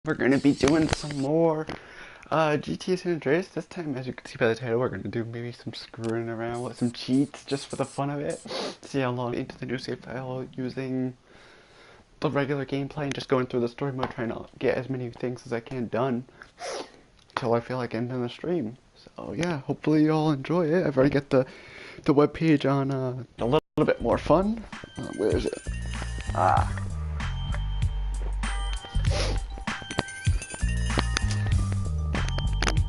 We're gonna be doing some more GTA San Andreas. This time, as you can see by the title, we're gonna do maybe some screwing around with some cheats just for the fun of it. See how long into the new save file using the regular gameplay and just going through the story mode, trying to get as many things as I can done until I feel like ending the stream. So yeah, hopefully you all enjoy it. I've already got the webpage on a little bit more fun. Where is it?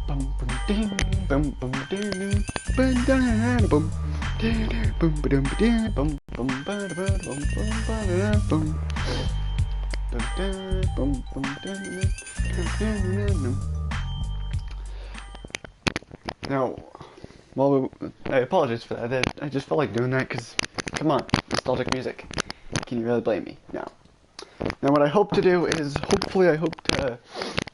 Bum bum ding, bum bum ding, bum da bum, bum ba dum bum bum ba da bum ba da bum, bum bum. Now, I apologize for that. I just felt like doing that because, come on, nostalgic music. Can you really blame me? No. Now what I hope to do is, hopefully I hope to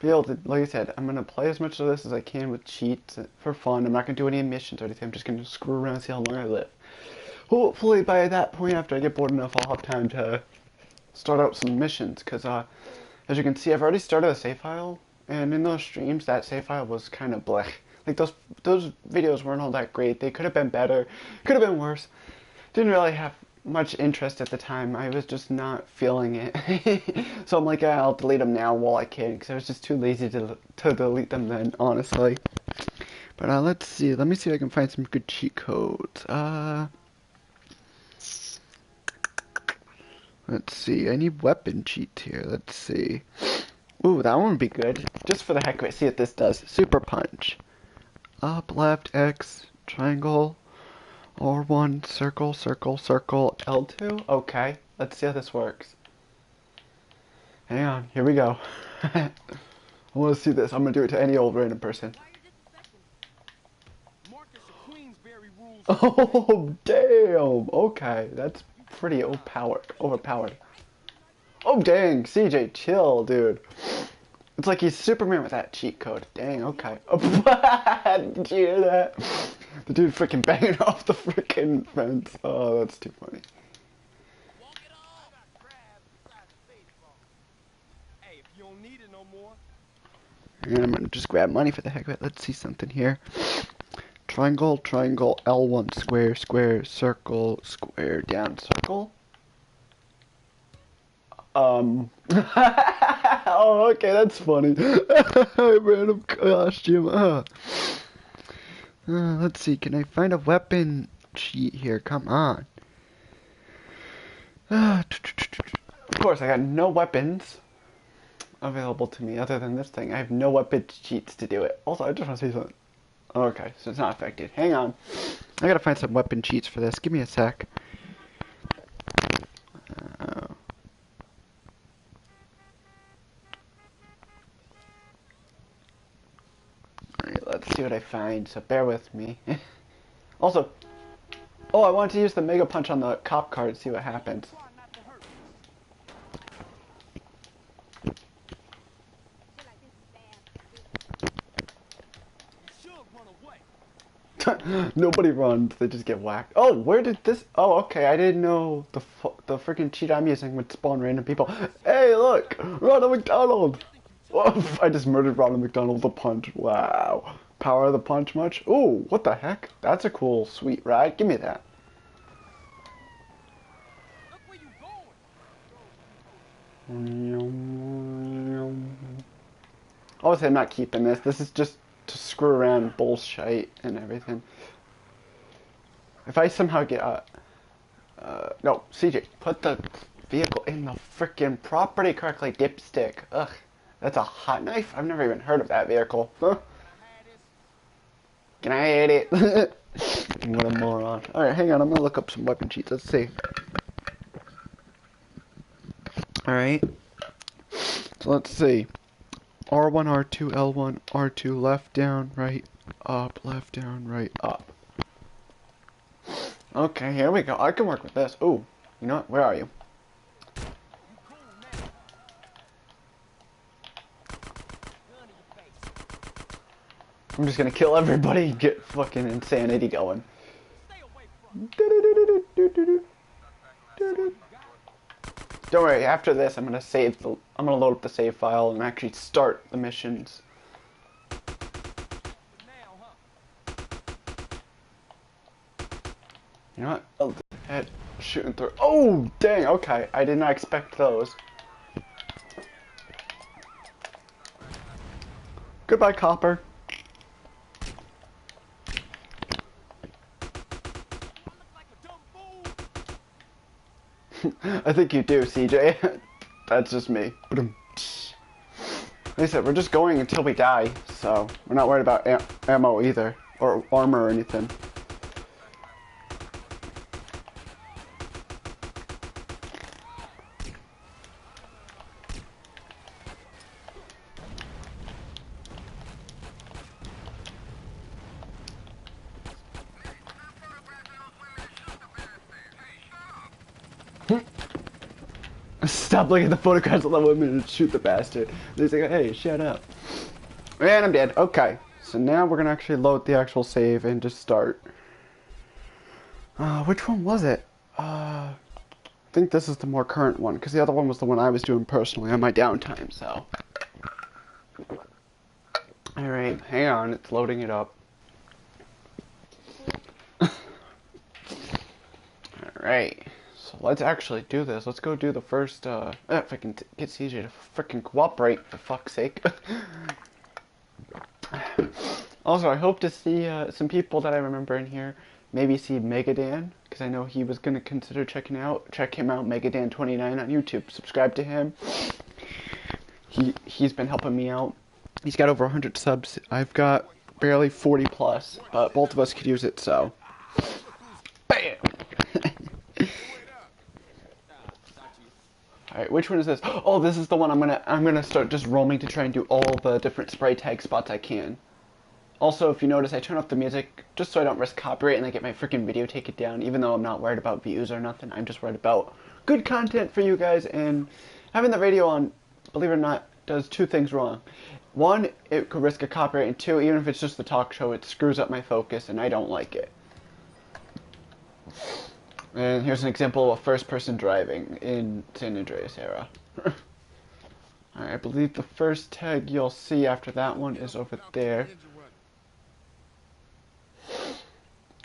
be able to, like I said, I'm going to play as much of this as I can with cheats for fun. I'm not going to do any missions or anything. I'm just going to screw around and see how long I live. Hopefully by that point, after I get bored enough, I'll have time to start out some missions. Because as you can see, I've already started a save file. And in those streams, that save file was kind of blech. Like those videos weren't all that great. They could have been better. Could have been worse. Didn't really have much interest at the time. I was just not feeling it. So I'm like, I'll delete them now while I can, because I was just too lazy to delete them then, honestly. But let's see. Let me see if I can find some good cheat codes. Let's see. I need weapon cheats here. Let's see. Ooh, that one would be good. Just for the heck of it. See what this does. Super punch. Up, left, X, triangle. R1, circle, circle, circle, L2? Okay, let's see how this works. Hang on, here we go. I want to see this. I'm going to do it to any old random person. Oh, damn! Okay, that's pretty overpowered. Oh, dang, CJ, chill, dude. It's like he's Superman with that cheat code. Dang, okay. Did you hear that? The dude freaking banging off the freaking fence. Oh, that's too funny. And I'm gonna just grab money for the heck of it. Let's see something here. Triangle, triangle, L1, square, square, circle, square, down, circle. Oh, okay, that's funny. Random costume. Let's see, can I find a weapon cheat here? Come on. Of course, I got no weapons available to me other than this thing. I have no weapon cheats to do it. Also, I just want to say something. Okay, so it's not affected. Hang on. I gotta find some weapon cheats for this. Give me a sec. Alright, let's see what I find, so bear with me. Also, oh, I wanted to use the Mega Punch on the cop car to see what happens. Nobody runs, they just get whacked. Oh, where did this... Oh, okay, I didn't know the freaking cheat I'm using would spawn random people. Hey, look! Ronald McDonald! Oh, I just murdered Ronald McDonald with a punch. Wow. Power of the punch much? Ooh, what the heck? That's a cool, sweet ride. Give me that. Obviously, I'm not keeping this. This is just to screw around bullshit and everything. If I somehow get no, CJ, put the vehicle in the freaking property correctly, dipstick. Ugh, that's a hot knife? I've never even heard of that vehicle. Huh? Can I hit it? What a moron. Alright, hang on, I'm gonna look up some weapon cheats. Let's see. Alright. So let's see. R1, R2, L1, R2, left, down, right, up, left, down, right, up. Okay, here we go. I can work with this. Ooh, you know what? Where are you? I'm just gonna kill everybody and get fucking insanity going. Don't worry, after this I'm gonna load up the save file and actually start the missions. You know what? Oh, head shooting through. Oh, dang, okay. I did not expect those. Goodbye, Copper. I think you do, CJ. That's just me. Like I said, we're just going until we die, so we're not worried about ammo either, or armor or anything. Stop looking at the photographs of the women and shoot the bastard. They say, hey, shut up. And I'm dead. Okay. So now we're going to actually load the actual save and just start. Which one was it? I think this is the more current one, because the other one was the one I was doing personally on my downtime, so. Alright, hang on, it's loading it up. Alright, so let's actually do this. Let's go do the first, if I can get CJ to freaking cooperate, for fuck's sake. Also, I hope to see some people that I remember in here. Maybe see Megadan, because I know he was going to consider check him out, Megadan29 on YouTube. Subscribe to him. He's been helping me out. He's got over 100 subs. I've got barely 40 plus, but both of us could use it, so. Bam! Alright, which one is this? Oh, this is the one I'm gonna start just roaming to try and do all the different spray tag spots I can. Also, if you notice, I turn off the music just so I don't risk copyright and I get my freaking video taken down, even though I'm not worried about views or nothing. I'm just worried about good content for you guys, and having the radio on, believe it or not, does two things wrong. One, it could risk a copyright, and two, even if it's just the talk show, it screws up my focus, and I don't like it. And here's an example of first-person driving in San Andreas era. Alright, I believe the first tag you'll see after that one is over there.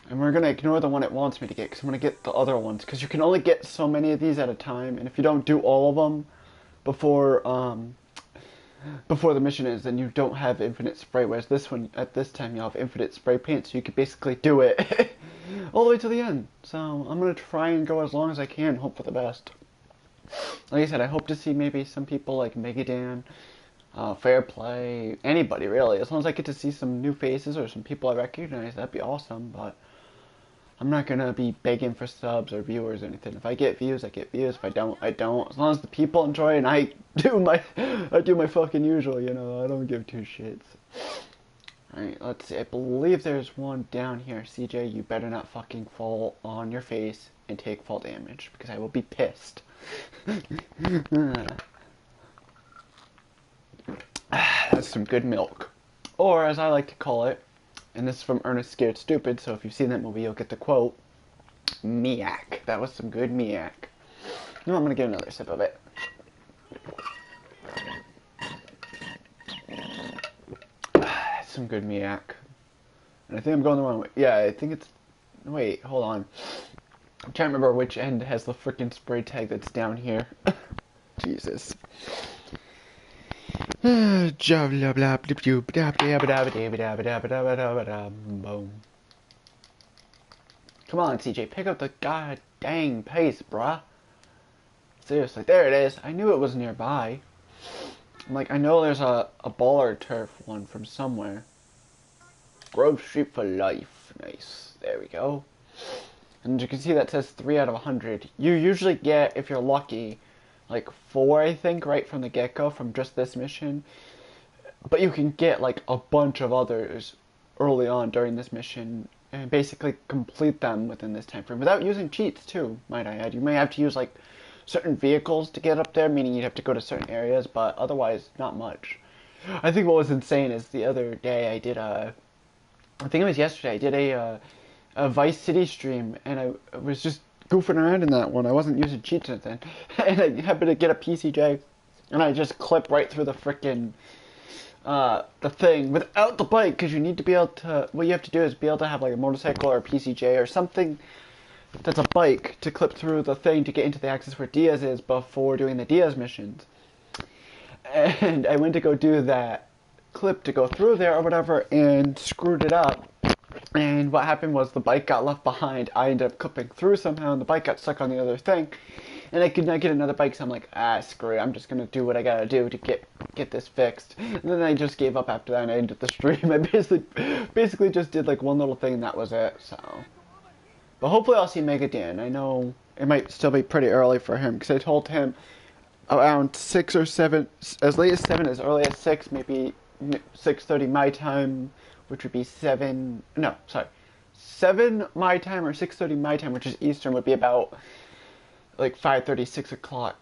And we're going to ignore the one it wants me to get, because I'm going to get the other ones. Because you can only get so many of these at a time, and if you don't do all of them before the mission is, then you don't have infinite spray. Whereas this one, at this time, you'll have infinite spray paint, so you could basically do it all the way to the end. So I'm going to try and go as long as I can, hope for the best. Like I said, I hope to see maybe some people like Megadan, Fair Play, anybody really. As long as I get to see some new faces or some people I recognize, that'd be awesome. But I'm not gonna be begging for subs or viewers or anything. If I get views, I get views. If I don't, I don't. As long as the people enjoy and I do my fucking usual, you know. I don't give two shits. Alright, let's see. I believe there's one down here. CJ, you better not fucking fall on your face and take fall damage, because I will be pissed. That's some good milk. Or, as I like to call it, and this is from Ernest Scared Stupid, so if you've seen that movie, you'll get the quote, Miak. That was some good Miak. No, I'm gonna get another sip of it. That's some good Miak. And I think I'm going the wrong way. Yeah, I think it's... Wait, hold on. I'm trying to remember which end has the frickin' spray tag that's down here. Jesus. Boom. Come on, CJ, pick up the god dang pace, bruh. Seriously, there it is. I knew it was nearby. I'm like, I know there's a baller turf one from somewhere. Grove Street for life. Nice. There we go. And you can see that says 3 out of 100. You usually get, if you're lucky, like 4, I think, right from the get-go, from just this mission. But you can get like a bunch of others early on during this mission and basically complete them within this time frame without using cheats too, might I add. You may have to use like certain vehicles to get up there, meaning you'd have to go to certain areas, but otherwise not much. I think what was insane is the other day I did I think it was yesterday, I did a Vice City stream, and I was just goofing around in that one. I wasn't using cheats or anything. And I happened to get a PCJ, and I just clip right through the frickin' the thing without the bike, because you need to be able to, what you have to do is be able to have like a motorcycle or a PCJ or something that's a bike to clip through the thing to get into the access where Diaz is before doing the Diaz missions. And I went to go do that clip to go through there or whatever and screwed it up. And what happened was the bike got left behind. I ended up clipping through somehow and the bike got stuck on the other thing. And I could not get another bike, so I'm like, screw it. I'm just gonna do what I gotta do to get this fixed. And then I just gave up after that and I ended the stream. I basically just did like one little thing and that was it, so. But hopefully I'll see Mega Dan. I know it might still be pretty early for him, because I told him around 6 or 7, as late as 7, as early as 6, maybe 6:30 my time, which would be 7 my time or 6:30 my time, which is Eastern, would be about like 5:30, 6 o'clock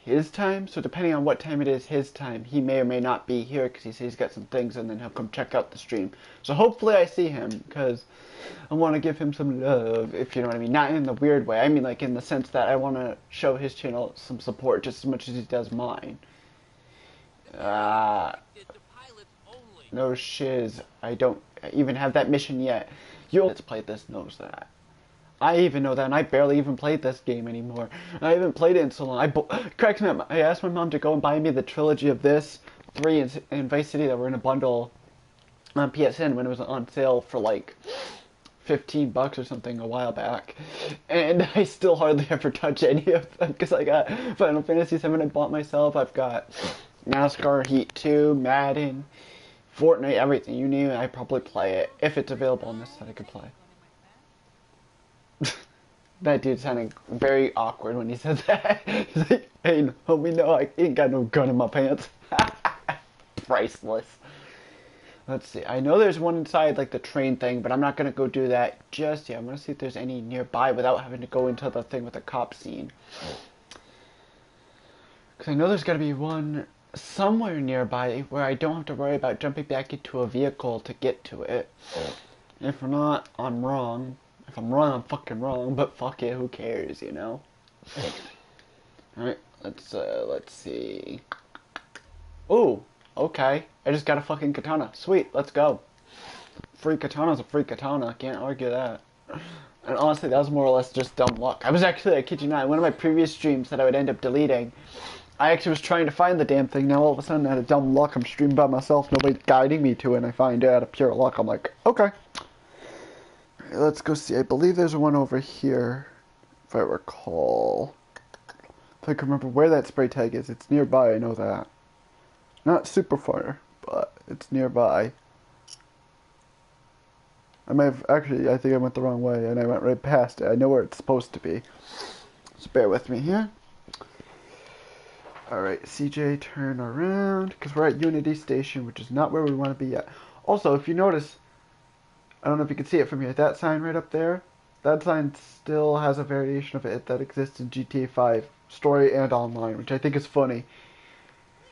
his time. So depending on what time it is his time, he may or may not be here because he says he's got some things and then he'll come check out the stream. So hopefully I see him, because I want to give him some love, if you know what I mean. Not in the weird way. I mean like in the sense that I want to show his channel some support just as much as he does mine. No shiz. I don't even have that mission yet. You let's play this knows that. I even know that, and I barely even played this game anymore. I haven't played it in so long. Cracks me up. I asked my mom to go and buy me the trilogy of this, 3 in Vice City that were in a bundle on PSN when it was on sale for like $15 or something a while back. And I still hardly ever touch any of them, because I got Final Fantasy VII I bought myself. I've got NASCAR Heat 2, Madden, Fortnite, everything. You name it, I probably play it. If it's available on this site, I could play. That dude sounded very awkward when he said that. He's like, hey, homie, no, I ain't got no gun in my pants. Priceless. Let's see. I know there's one inside, like, the train thing, but I'm not going to go do that just yet. I'm going to see if there's any nearby without having to go into the thing with the cop scene. Because I know there's got to be one somewhere nearby where I don't have to worry about jumping back into a vehicle to get to it. If not, I'm wrong. If I'm wrong, I'm fucking wrong, but fuck it, who cares, you know? Alright, let's see. Ooh, okay. I just got a fucking katana. Sweet, let's go. Free katana's a free katana, can't argue that. And honestly, that was more or less just dumb luck. I was actually, I kid you not, one of my previous streams that I would end up deleting, I actually was trying to find the damn thing. Now all of a sudden, out of dumb luck, I'm streaming by myself, nobody's guiding me to it, and I find it out of pure luck. I'm like, okay. Let's go see. I believe there's one over here, if I recall. If I can remember where that spray tag is. It's nearby, I know that. Not super far, but it's nearby. I might have, actually, I think I went the wrong way, and I went right past it. I know where it's supposed to be. So bear with me here. Alright, CJ, turn around, because we're at Unity Station, which is not where we want to be yet. Also, if you notice, I don't know if you can see it from here. That sign right up there, that sign still has a variation of it that exists in GTA 5 story and online, which I think is funny.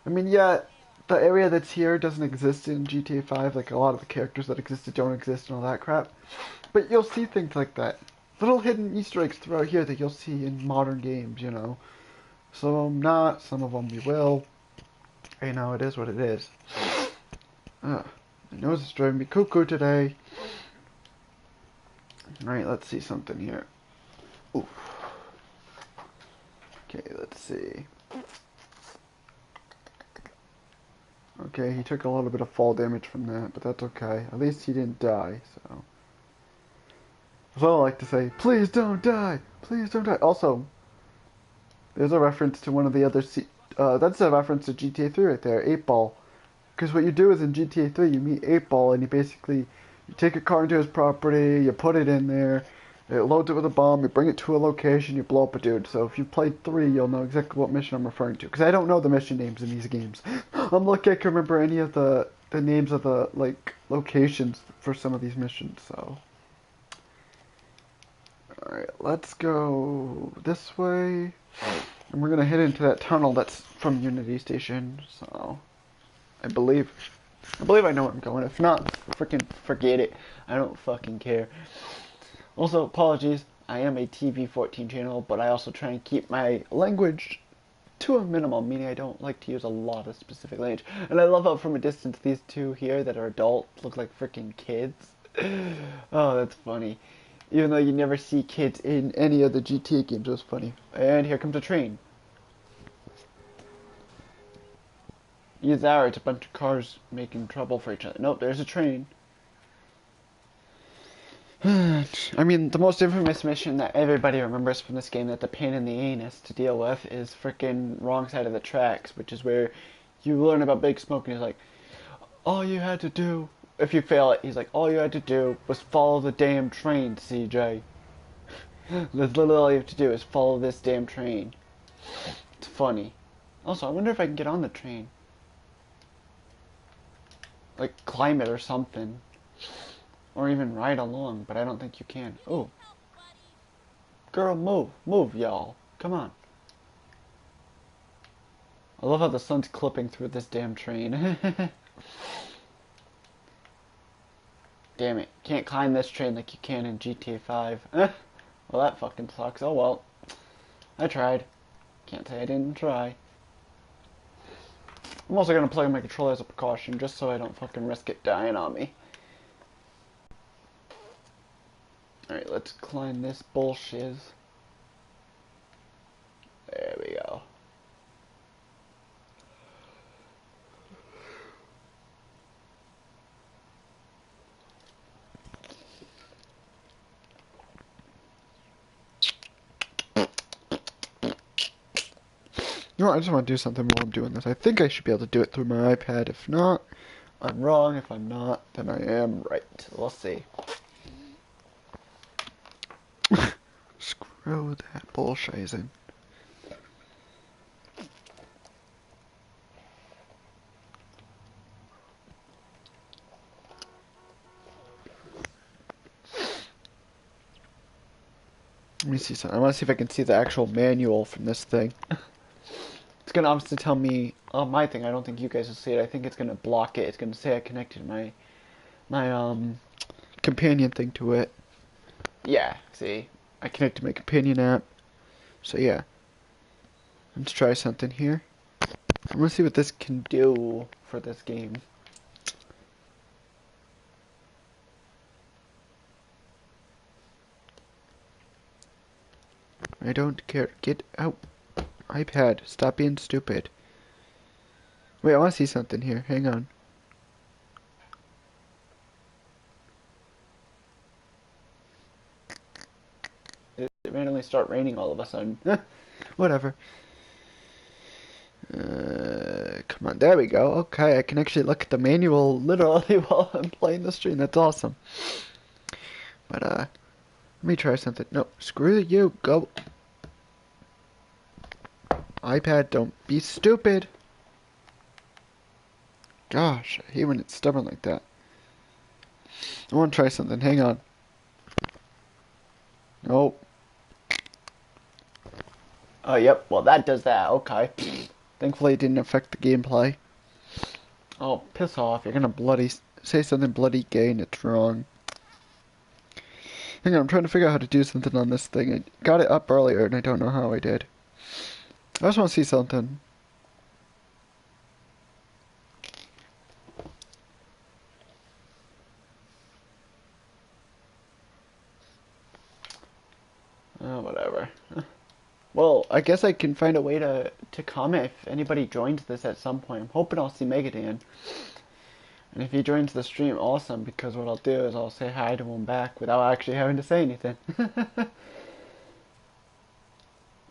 I mean, yeah, the area that's here doesn't exist in GTA 5, like a lot of the characters that existed don't exist and all that crap. But you'll see things like that. Little hidden Easter eggs throughout here that you'll see in modern games, you know. Some of them not, some of them you will. You know, it is what it is. My nose is driving me cuckoo today. Alright, let's see something here. Oof. Okay, let's see. Okay, he took a little bit of fall damage from that, but that's okay. At least he didn't die, so. That's all I like to say. Please don't die! Please don't die! Also, there's a reference to one of the other that's a reference to GTA 3 right there, 8-Ball. Because what you do is in GTA 3, you meet 8-Ball, and you take a car into his property, you put it in there, it loads it with a bomb, you bring it to a location, you blow up a dude. So if you played 3, you'll know exactly what mission I'm referring to. Because I don't know the mission names in these games. I'm lucky I can remember any of the names of the, like, locations for some of these missions, so. Alright, let's go this way. And we're gonna head into that tunnel that's from Unity Station, so. I believe I know where I'm going. If not, freaking forget it. I don't fucking care. Also, apologies. I am a TV-14 channel, but I also try and keep my language to a minimum, meaning I don't like to use a lot of specific language. And I love how from a distance these two here that are adults look like freaking kids. Oh, that's funny. Even though you never see kids in any of the GTA games, it was funny. And here comes a train. Either that or it's a bunch of cars making trouble for each other. Nope, there's a train. I mean, the most infamous mission that everybody remembers from this game that the pain in the anus to deal with is freaking wrong side of the tracks, which is where you learn about Big Smoke and he's like, all you had to do, if you fail it, he's like, all you had to do was follow the damn train, CJ. That's literally all you have to do is follow this damn train. It's funny. Also, I wonder if I can get on the train. Like, climb it or something. Or even ride along, but I don't think you can. Oh. Girl, move. Move, y'all. Come on. I love how the sun's clipping through this damn train. Damn it. Can't climb this train like you can in GTA 5. Well, that fucking sucks. Oh well. I tried. Can't say I didn't try. I'm also gonna plug in my controller as a precaution, just so I don't fucking risk it dying on me. Alright, let's climb this bullshiz. There we go. You know what, I just want to do something while I'm doing this. I think I should be able to do it through my iPad. If not, I'm wrong. If I'm not, then I am right. We'll see. Screw that bullshizing. Let me see something. I want to see if I can see the actual manual from this thing. It's gonna obviously tell me on my thing. I don't think you guys will see it. I think it's gonna block it. It's gonna say I connected my companion thing to it. Yeah, see, I connected my companion app. So yeah, let's try something here. I'm gonna see what this can do for this game. I don't care. Get out. iPad, stop being stupid. Wait, I want to see something here. Hang on. It randomly start raining all of a sudden. Whatever. Come on, there we go. Okay, I can actually look at the manual literally while I'm playing the stream. That's awesome. But, let me try something. No, screw you. Go. iPad, don't be stupid. Gosh, I hate when it's stubborn like that. I want to try something. Hang on. Nope. Oh, yep. Well, that does that. Okay. Thankfully, it didn't affect the gameplay. Oh, piss off. You're gonna bloody say something bloody gay and it's wrong. Hang on, I'm trying to figure out how to do something on this thing. I got it up earlier and I don't know how I did. I just want to see something. Oh, whatever. Well, I guess I can find a way to comment if anybody joins this at some point. I'm hoping I'll see Megadan. And if he joins the stream, awesome, because what I'll do is I'll say hi to him back without actually having to say anything.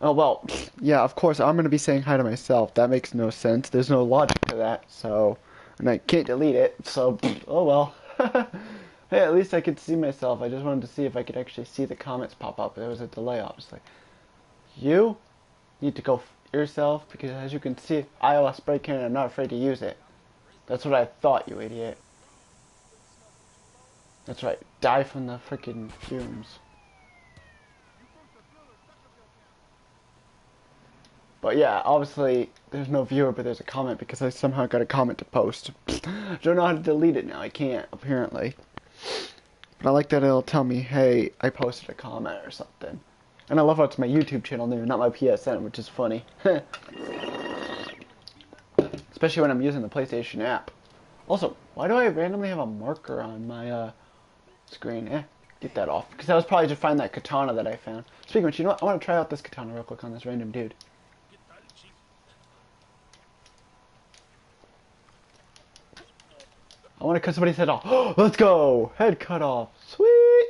Oh, well, yeah, of course, I'm going to be saying hi to myself. That makes no sense. There's no logic to that, so... And I can't delete it, so... Oh, well. Hey, at least I could see myself. I just wanted to see if I could actually see the comments pop up. There was a delay. I was like, you need to go yourself, because as you can see, iOS break in and I'm not afraid to use it. That's what I thought, you idiot. That's right. Die from the freaking fumes. But yeah, obviously, there's no viewer, but there's a comment because I somehow got a comment to post. Don't know how to delete it now. I can't, apparently. But I like that it'll tell me, hey, I posted a comment or something. And I love how it's my YouTube channel name, not my PSN, which is funny. Especially when I'm using the PlayStation app. Also, why do I randomly have a marker on my screen? Get that off. Because I was probably just finding that katana that I found. Speaking of which, you know what? I want to try out this katana real quick on this random dude. I want to cut somebody's head off. Oh, let's go! Head cut off. Sweet!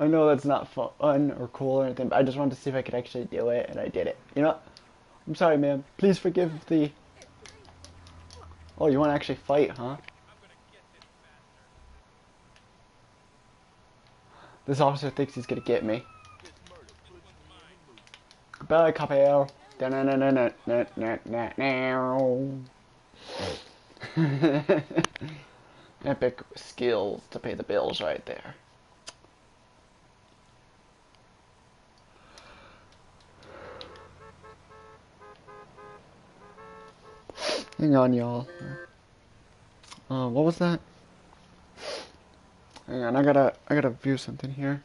I know that's not fun or cool or anything, but I just wanted to see if I could actually do it, and I did it. You know what? I'm sorry, man. Please forgive the... Oh, you want to actually fight, huh? This officer thinks he's gonna get me. Goodbye, Capel. Epic skills to pay the bills right there. Hang on, y'all. What was that? Hang on, I gotta view something here.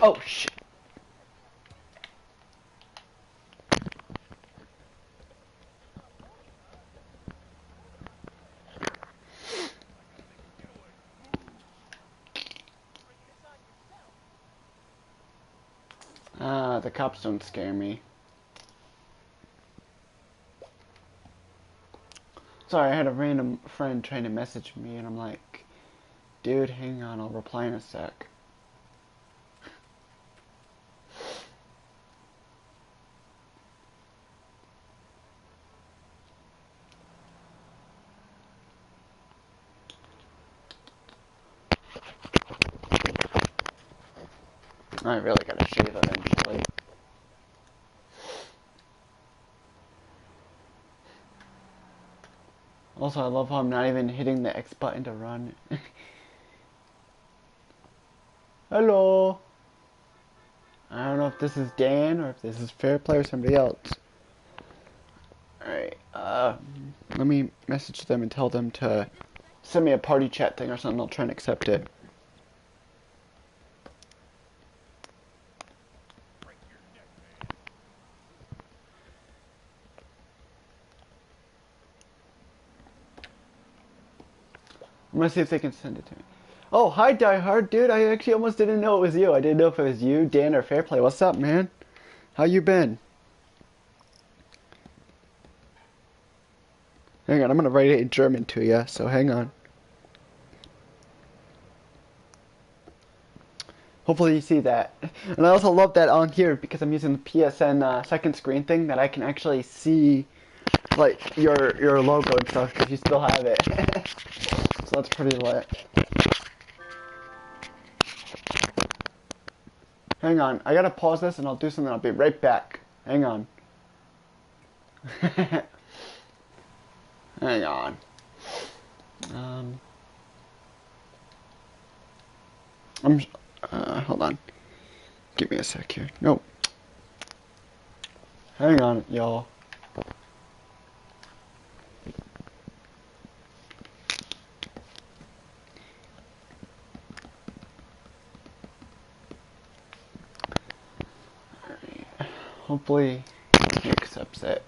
Oh shit. The cops don't scare me. Sorry, I had a random friend trying to message me, and I'm like, dude, hang on, I'll reply in a sec. I really gotta shave eventually. Also, I love how I'm not even hitting the X button to run. Hello. I don't know if this is Dan or if this is Fair Play or somebody else. Alright, let me message them and tell them to send me a party chat thing or something. I'll try and accept it. I'm gonna see if they can send it to me. Oh, hi, Die Hard, dude. I actually almost didn't know it was you. I didn't know if it was you, Dan, or Fairplay. What's up, man? How you been? Hang on, I'm gonna write it in German to you, so hang on. Hopefully you see that. And I also love that on here because I'm using the PSN second screen thing that I can actually see like your logo and stuff because you still have it. So that's pretty lit. Hang on, I gotta pause this and I'll do something. I'll be right back. Hang on. Hang on. Hold on. Give me a sec here. No. Hang on, y'all. Hopefully he accepts it.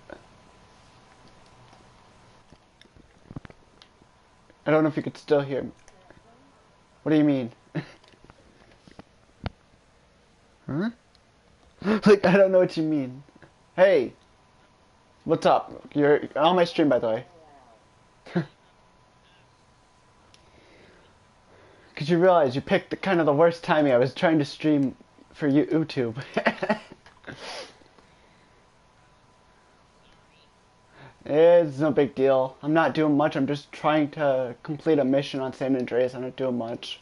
I don't know if you could still hear me. What do you mean? Huh? Like, I don't know what you mean. Hey! What's up? You're on my stream, by the way. Because you realize you picked the kind of the worst timing. I was trying to stream for YouTube. It's no big deal. I'm not doing much. I'm just trying to complete a mission on San Andreas. I'm not doing much.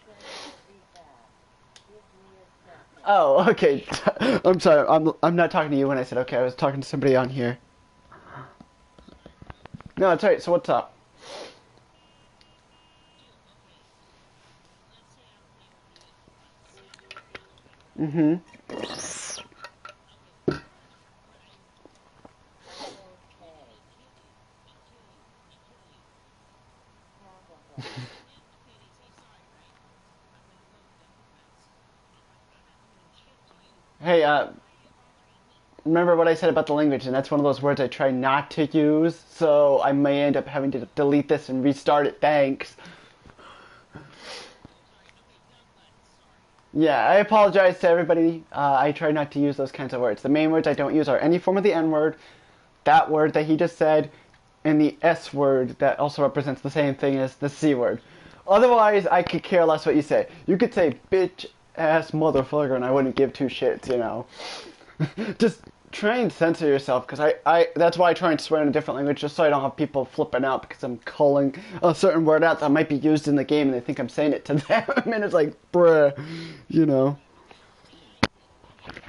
Oh, okay. I'm sorry. I'm not talking to you when I said okay. I was talking to somebody on here. No, it's alright. So what's up? Mm-hmm. Hey, remember what I said about the language, and that's one of those words I try not to use, so I may end up having to delete this and restart it. Thanks. Yeah, I apologize to everybody. I try not to use those kinds of words. The main words I don't use are any form of the N word, that word that he just said, and the S word that also represents the same thing as the C word. Otherwise, I could care less what you say. You could say bitch ass motherfucker, and I wouldn't give two shits, you know. Just try and censor yourself, because I that's why I try and swear in a different language, just so I don't have people flipping out because I'm calling a certain word out that might be used in the game and they think I'm saying it to them, and it's like, bruh, you know.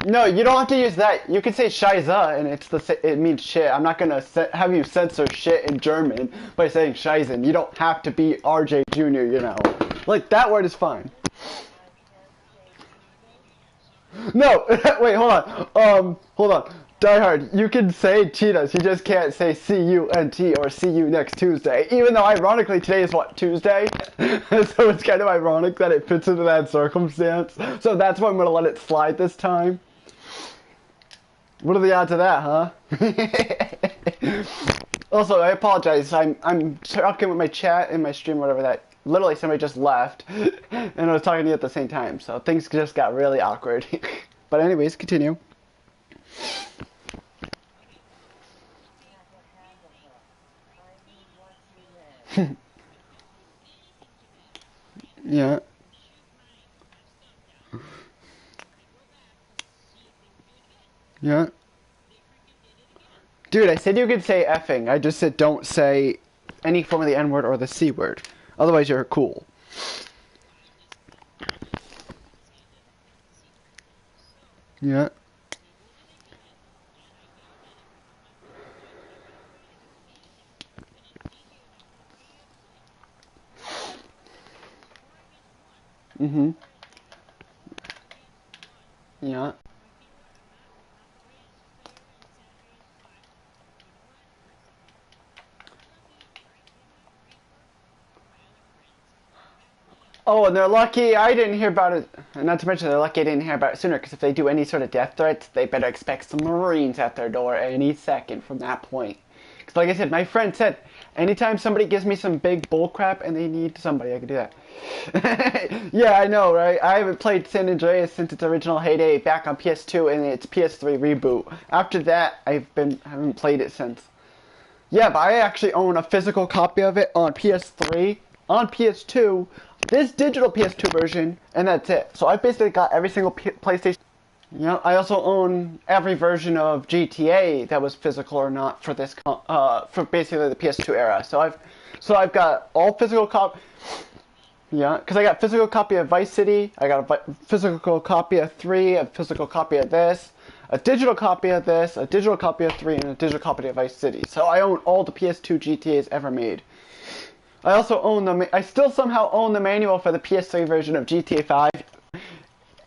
No, you don't have to use that. You can say Scheiße, and it means shit. I'm not gonna have you censor shit in German by saying Scheißen. You don't have to be RJ Jr., you know. Like, that word is fine. No, wait, hold on. Hold on. Die Hard, you can say cheetahs, you just can't say C-U-N-T or see you next Tuesday. Even though, ironically, today is what, Tuesday? So it's kind of ironic that it fits into that circumstance. So that's why I'm going to let it slide this time. What are the odds of that, huh? Also, I apologize. I'm talking with my chat and my stream, whatever that. Literally, somebody just left, and I was talking to you at the same time, so things just got really awkward. But anyways, continue. Yeah. Yeah. Dude, I said you could say effing. I just said don't say any form of the N word or the C word. Otherwise, you're cool. Yeah. Mm-hmm. Yeah. Oh, and they're lucky I didn't hear about it. And not to mention, they're lucky I didn't hear about it sooner, because if they do any sort of death threats, they better expect some Marines at their door any second from that point. Because, like I said, my friend said, anytime somebody gives me some big bullcrap and they need somebody, I can do that. Yeah, I know, right? I haven't played San Andreas since its original heyday back on PS2 and its PS3 reboot. After that, I haven't played it since. Yeah, but I actually own a physical copy of it on PS3, on PS2, this digital PS2 version, and that's it. So I basically got every single PlayStation. Yeah, I also own every version of GTA that was physical or not for this for basically the PS2 era. So I've got all physical Yeah, because I got physical copy of Vice City, I got a physical copy of 3, a physical copy of this, a digital copy of this, a digital copy of 3, and a digital copy of Vice City. So I own all the PS2 GTAs ever made. I also own I still somehow own the manual for the PS3 version of GTA 5,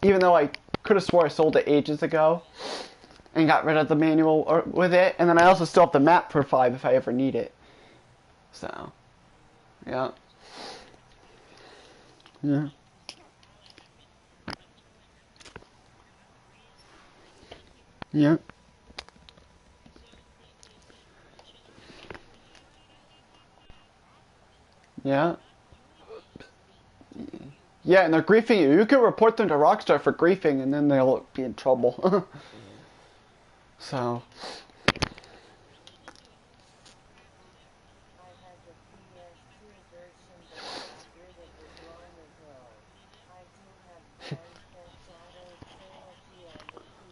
even though I could have swore I sold it ages ago and got rid of the manual with it. And then I also still have the map for 5 if I ever need it. So, yeah. Yeah. Yeah. Yeah. Yeah, and they're griefing you. You can report them to Rockstar for griefing, and then they'll be in trouble. So,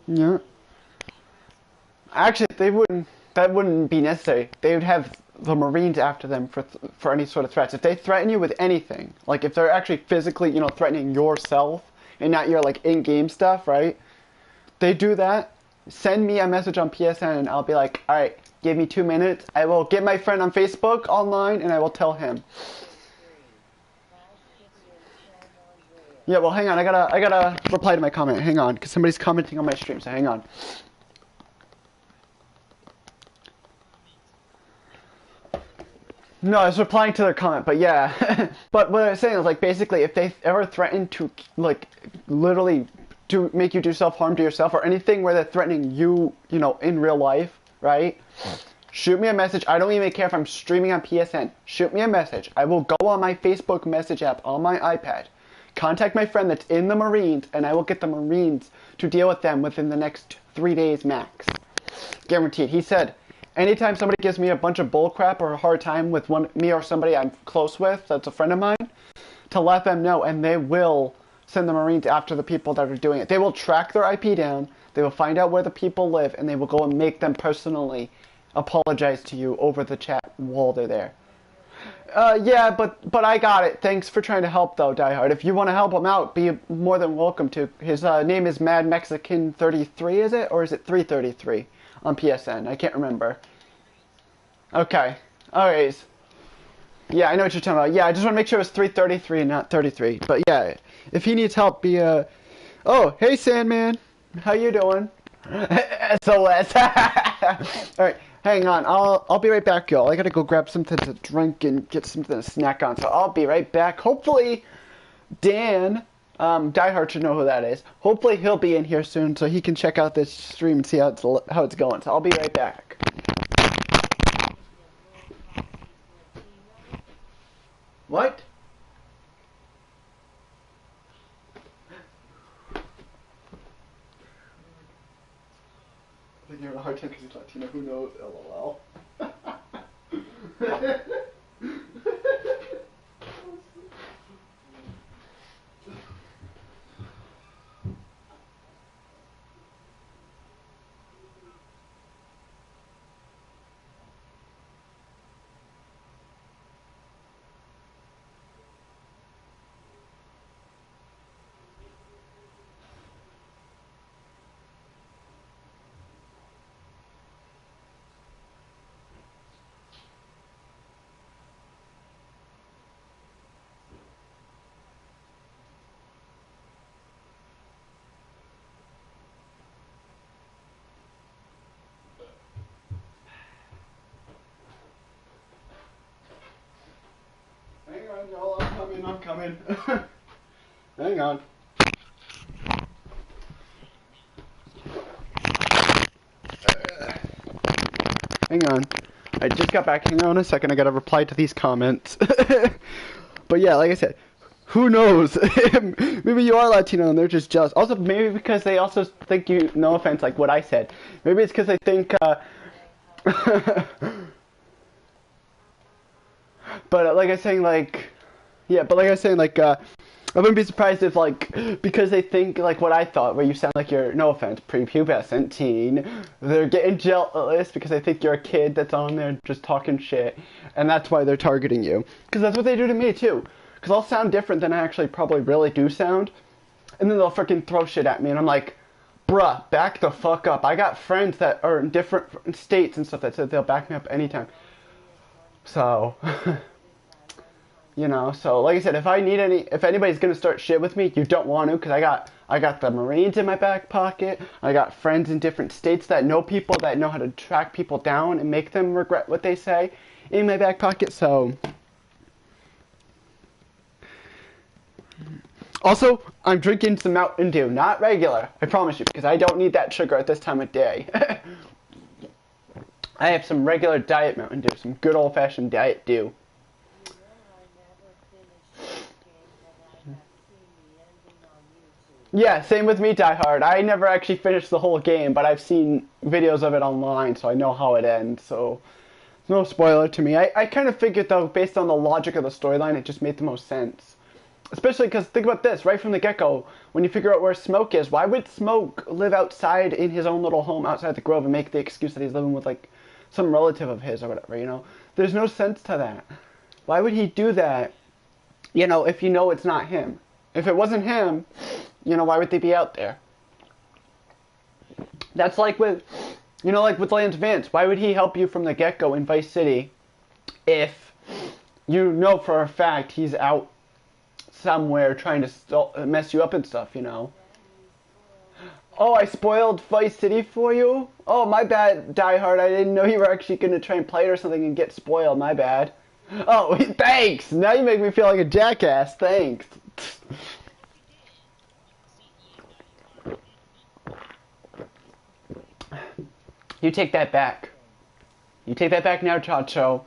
yeah. Actually, they wouldn't. That wouldn't be necessary. They would have the Marines after them for any sort of threats. If they threaten you with anything, like if they're actually physically, threatening yourself and not your like in-game stuff, right? They do that. Send me a message on PSN, and I'll be like, all right, give me 2 minutes. I will get my friend on Facebook online, and I will tell him. Yeah, well, hang on. I gotta reply to my comment. Hang on, because somebody's commenting on my stream. So hang on. No, I was replying to their comment, but yeah. But what I was saying is, like, basically, if they ever threaten to, like, literally to make you do self-harm to yourself or anything where they're threatening you, you know, in real life, right? Shoot me a message. I don't even care if I'm streaming on PSN. Shoot me a message. I will go on my Facebook message app on my iPad, contact my friend that's in the Marines, and I will get the Marines to deal with them within the next 3 days max. Guaranteed. He said, anytime somebody gives me a bunch of bullcrap or a hard time with me or somebody I'm close with, that's a friend of mine, to let them know, and they will send the Marines after the people that are doing it. They will track their IP down, they will find out where the people live, and they will go and make them personally apologize to you over the chat while they're there. Yeah, but I got it. Thanks for trying to help, though, Diehard. If you want to help him out, be more than welcome to. His name is Mad Mexican 33, is it? Or is it 333 on PSN? I can't remember. Okay. Alright. Yeah, I know what you're talking about. Yeah, I just want to make sure it was 333 and not 33. But yeah, if he needs help, be Oh, hey Sandman. How you doing? SOS. Alright, hang on. I'll be right back, y'all. I gotta go grab something to drink and get something to snack on. So I'll be right back. Hopefully, Dan, Diehard should know who that is. Hopefully he'll be in here soon so he can check out this stream and see how it's going. So I'll be right back. What? I think you're having a hard time because he's Latino. Who knows? LOL. Hang on, y'all. I'm coming. Hang on. Hang on. I just got back. Hang on a second. I gotta reply to these comments. But yeah, like I said, who knows? Maybe you are Latino and they're just jealous. Also, maybe because they also think you, no offense, like what I said. Maybe it's because they think, but like I was saying, like, yeah, but like I was saying, like, I wouldn't be surprised if, like, because they think, like, what I thought, where you sound like you're, no offense, prepubescent teen, they're getting jealous because they think you're a kid that's on there just talking shit, and that's why they're targeting you. Because that's what they do to me, too. Because I'll sound different than I actually probably really do sound, and then they'll freaking throw shit at me, and I'm like, bruh, back the fuck up. I got friends that are in different states and stuff that said they'll back me up anytime. So... You know, so like I said, if anybody's gonna start shit with me, you don't want to, because I got the Marines in my back pocket. I got friends in different states that know people that know how to track people down and make them regret what they say in my back pocket. So, also, I'm drinking some Mountain Dew, not regular, I promise you, because I don't need that sugar at this time of day. I have some regular diet Mountain Dew, some good old-fashioned diet Dew. Yeah, same with me, Die Hard. I never actually finished the whole game, but I've seen videos of it online, so I know how it ends, so no spoiler to me. I kind of figured, though, based on the logic of the storyline, it just made the most sense. Especially because, think about this, right from the get-go, when you figure out where Smoke is, why would Smoke live outside in his own little home outside the Grove and make the excuse that he's living with, like, some relative of his or whatever, you know? There's no sense to that. Why would he do that, you know, if you know it's not him? If it wasn't him, you know, why would they be out there? That's like with, you know, like with Lance Vance. Why would he help you from the get-go in Vice City if you know for a fact he's out somewhere trying to mess you up and stuff, you know. Oh, I spoiled Vice City for you? Oh, my bad, Die Hard. I didn't know you were actually going to try and play it or something and get spoiled. My bad. Oh, thanks! Now you make me feel like a jackass. Thanks. You take that back. You take that back now, Chacho.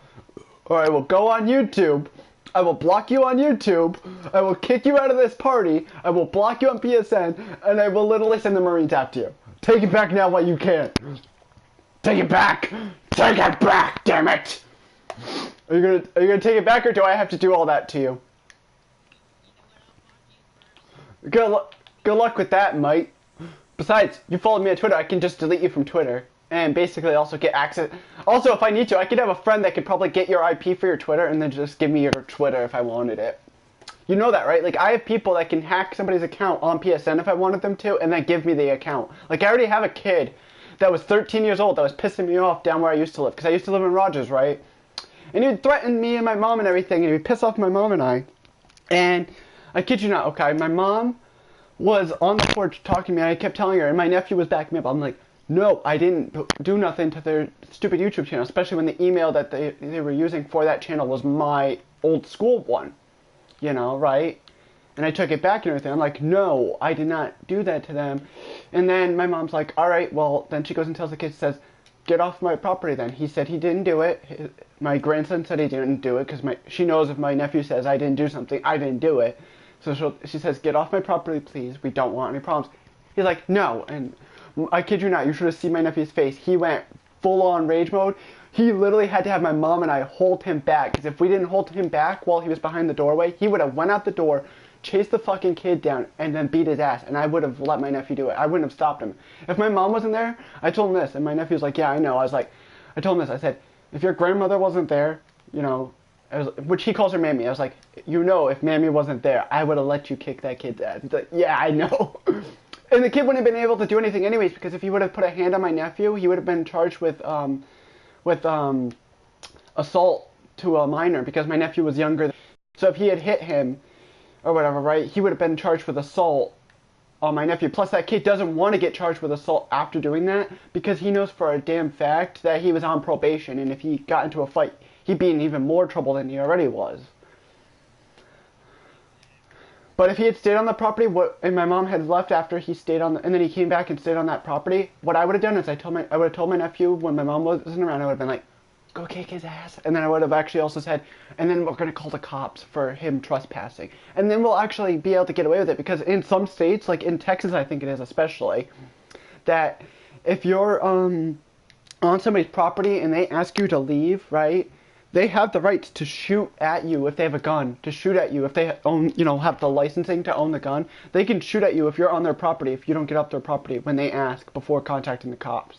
Or I will go on YouTube. I will block you on YouTube. I will kick you out of this party. I will block you on PSN. And I will literally send the Marines after you. Take it back now while you can. Take it back. Take it back, damn it. Are you gonna take it back, or do I have to do all that to you? Good luck with that, mate. Besides, you followed me on Twitter. I can just delete you from Twitter. And basically also get access. Also, if I need to, I could have a friend that could probably get your IP for your Twitter and then just give me your Twitter if I wanted it. You know that, right? Like, I have people that can hack somebody's account on PSN if I wanted them to, and then give me the account. Like, I already have a kid that was 13 years old that was pissing me off down where I used to live. Because I used to live in Rogers, right? And he would threaten me and my mom and everything, and he would piss off my mom and I. And I kid you not, okay, my mom was on the porch talking to me, and I kept telling her, and my nephew was backing me up. I'm like, no, I didn't do nothing to their stupid YouTube channel, especially when the email that they were using for that channel was my old school one. You know, right? And I took it back and everything. I'm like, no, I did not do that to them. And then my mom's like, all right, well, then she goes and tells the kid, says, get off my property then. He said he didn't do it. My grandson said he didn't do it because she knows if my nephew says I didn't do something, I didn't do it. So she says, get off my property, please. We don't want any problems. He's like, no. And I kid you not, you should have seen my nephew's face. He went full-on rage mode. He literally had to have my mom and I hold him back. Because if we didn't hold him back while he was behind the doorway, he would have went out the door, chased the fucking kid down, and then beat his ass. And I would have let my nephew do it. I wouldn't have stopped him. If my mom wasn't there, I told him this. And my nephew's like, yeah, I know. I told him this. I said, if your grandmother wasn't there, you know, which he calls her Mammy. I was like, you know, if Mammy wasn't there, I would have let you kick that kid's ass. He's like, yeah, I know. And the kid wouldn't have been able to do anything anyways, because if he would have put a hand on my nephew, he would have been charged with assault to a minor, because my nephew was younger. So if he had hit him, or whatever, right, he would have been charged with assault on my nephew. Plus, that kid doesn't want to get charged with assault after doing that, because he knows for a damn fact that he was on probation, and if he got into a fight, he'd be in even more trouble than he already was. But if he had stayed on the property, and my mom had left after he stayed on, and then he came back and stayed on that property, what I would have done is I would have told my nephew when my mom wasn't around, I would have been like, go kick his ass. And then I would have actually also said, and then we're going to call the cops for him trespassing. And then we'll actually be able to get away with it, because in some states, like in Texas I think it is especially, that if you're on somebody's property and they ask you to leave, right, they have the right to shoot at you if they have a gun, to shoot at you if they own, you know, have the licensing to own the gun. They can shoot at you if you're on their property, if you don't get off their property when they ask before contacting the cops.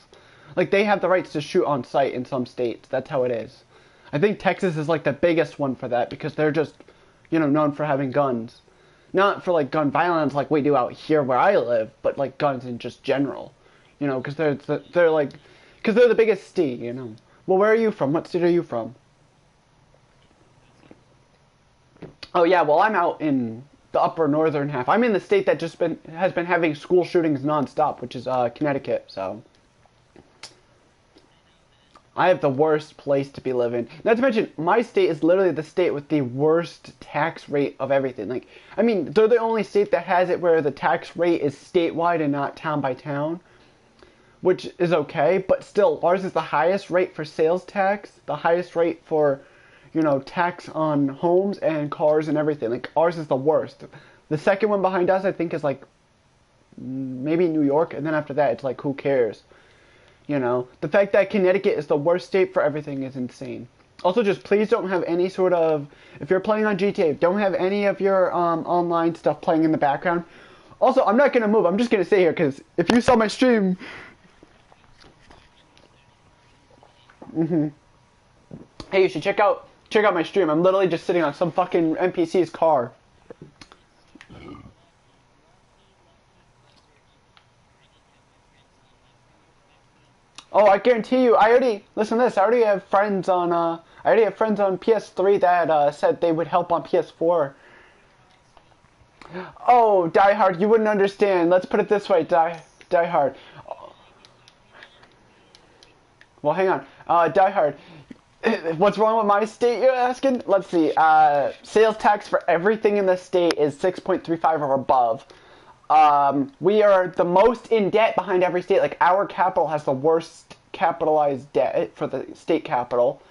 Like, they have the rights to shoot on sight in some states. That's how it is. I think Texas is like the biggest one for that, because they're just, you know, known for having guns. Not for like gun violence like we do out here where I live, but like guns in just general. You know, because they're the biggest state, you know. Well, where are you from? What state are you from? Oh yeah, well, I'm out in the upper northern half. I'm in the state that has been having school shootings nonstop, which is Connecticut. So I have the worst place to be living. Not to mention, my state is literally the state with the worst tax rate of everything. Like, I mean, they're the only state that has it where the tax rate is statewide and not town by town, which is okay. But still, ours is the highest rate for sales tax, the highest rate for, you know, tax on homes and cars and everything. Like, ours is the worst. The second one behind us, I think, is like maybe New York, and then after that, it's like, who cares? You know, the fact that Connecticut is the worst state for everything is insane. Also, just please don't have any sort of, if you're playing on GTA, don't have any of your online stuff playing in the background. Also, I'm not gonna move. I'm just gonna stay here, because if you saw my stream, hey, you should check out my stream. I'm literally just sitting on some fucking NPC's car. Oh, I guarantee you, listen to this, I already have friends on PS3 that said they would help on PS4. Oh, Die Hard, you wouldn't understand. Let's put it this way, Die Hard. Well, hang on. Die Hard. What's wrong with my state, you're asking? Let's see. Sales tax for everything in the state is 6.35 or above. We are the most in debt behind every state. Like, our capital has the worst capitalized debt for the state capital.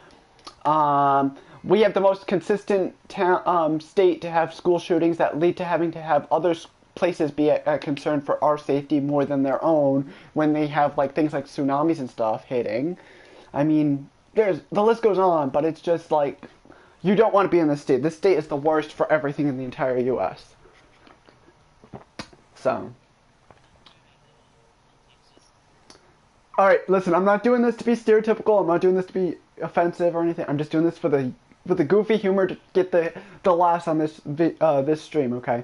We have the most consistent state to have school shootings that lead to having to have other places be a concern for our safety more than their own when they have like things like tsunamis and stuff hitting. I mean, the list goes on, but it's just like you don't want to be in this state. This state is the worst for everything in the entire U.S. So, all right, listen. I'm not doing this to be stereotypical. I'm not doing this to be offensive or anything. I'm just doing this for the goofy humor to get the laughs on this stream. Okay.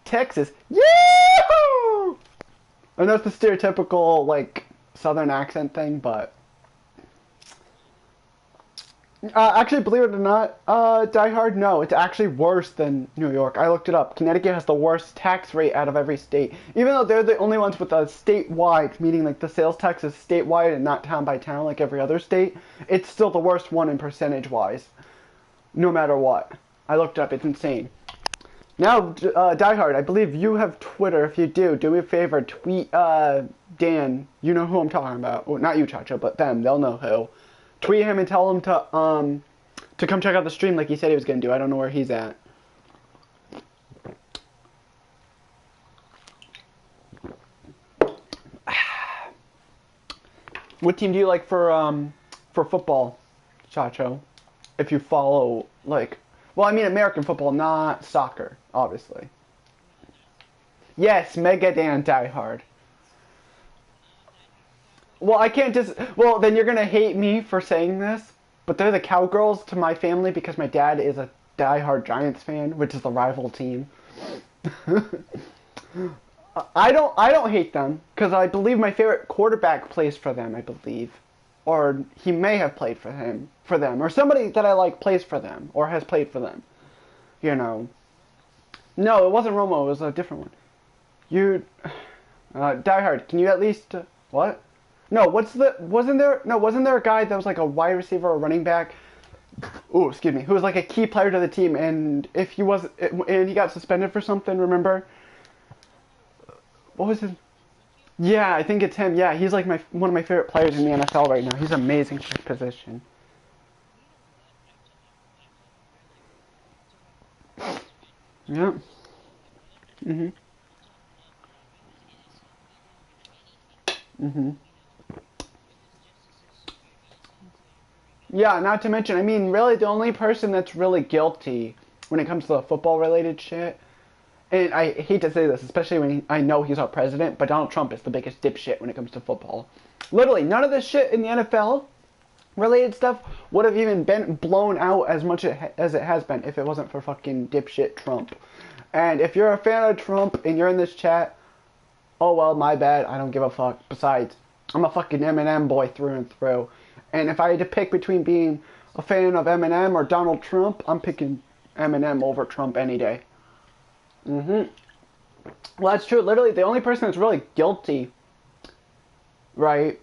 Texas, yahoo! I know it's the stereotypical like Southern accent thing, but actually, believe it or not, Die Hard, no, it's actually worse than New York. I looked it up. Connecticut has the worst tax rate out of every state, even though they're the only ones with a statewide, meaning like the sales tax is statewide and not town by town like every other state. It's still the worst one in percentage wise, no matter what. I looked it up. It's insane. Now, Die Hard, I believe you have Twitter. If you do me a favor, tweet Dan. You know who I'm talking about. Well, not you, Chacho, but them. They'll know who. Tweet him and tell him to come check out the stream like he said he was going to do. I don't know where he's at. What team do you like for football, Chacho? If you follow, like... Well, I mean American football, not soccer, obviously. Yes, Megadan Die Hard. Well, I can't just... Well, then you're going to hate me for saying this, but they're the Cowgirls to my family because my dad is a die-hard Giants fan, which is the rival team. I don't hate them, because I believe my favorite quarterback plays for them, I believe. Or he may have played for them, or somebody that I like plays for them, or has played for them. You know. No, it wasn't Romo, it was a different one. You... Die Hard, can you at least... what? No, wasn't there a guy that was like a wide receiver or running back? Oh, excuse me, who was like a key player to the team, and if he was, and he got suspended for something, remember? What was his... Yeah, I think it's him. Yeah, he's like one of my favorite players in the NFL right now. He's amazing for his position. Yeah. Mhm. Mhm. Yeah, not to mention, I mean, really the only person that's really guilty when it comes to the football related shit, and I hate to say this, especially when I know he's our president, but Donald Trump is the biggest dipshit when it comes to football. Literally, none of this shit in the NFL related stuff would have even been blown out as much as it has been if it wasn't for fucking dipshit Trump. And if you're a fan of Trump and you're in this chat, oh well, my bad, I don't give a fuck. Besides, I'm a fucking Eminem boy through and through. And if I had to pick between being a fan of Eminem or Donald Trump, I'm picking Eminem over Trump any day. Well, that's true. Literally, the only person that's really guilty, right,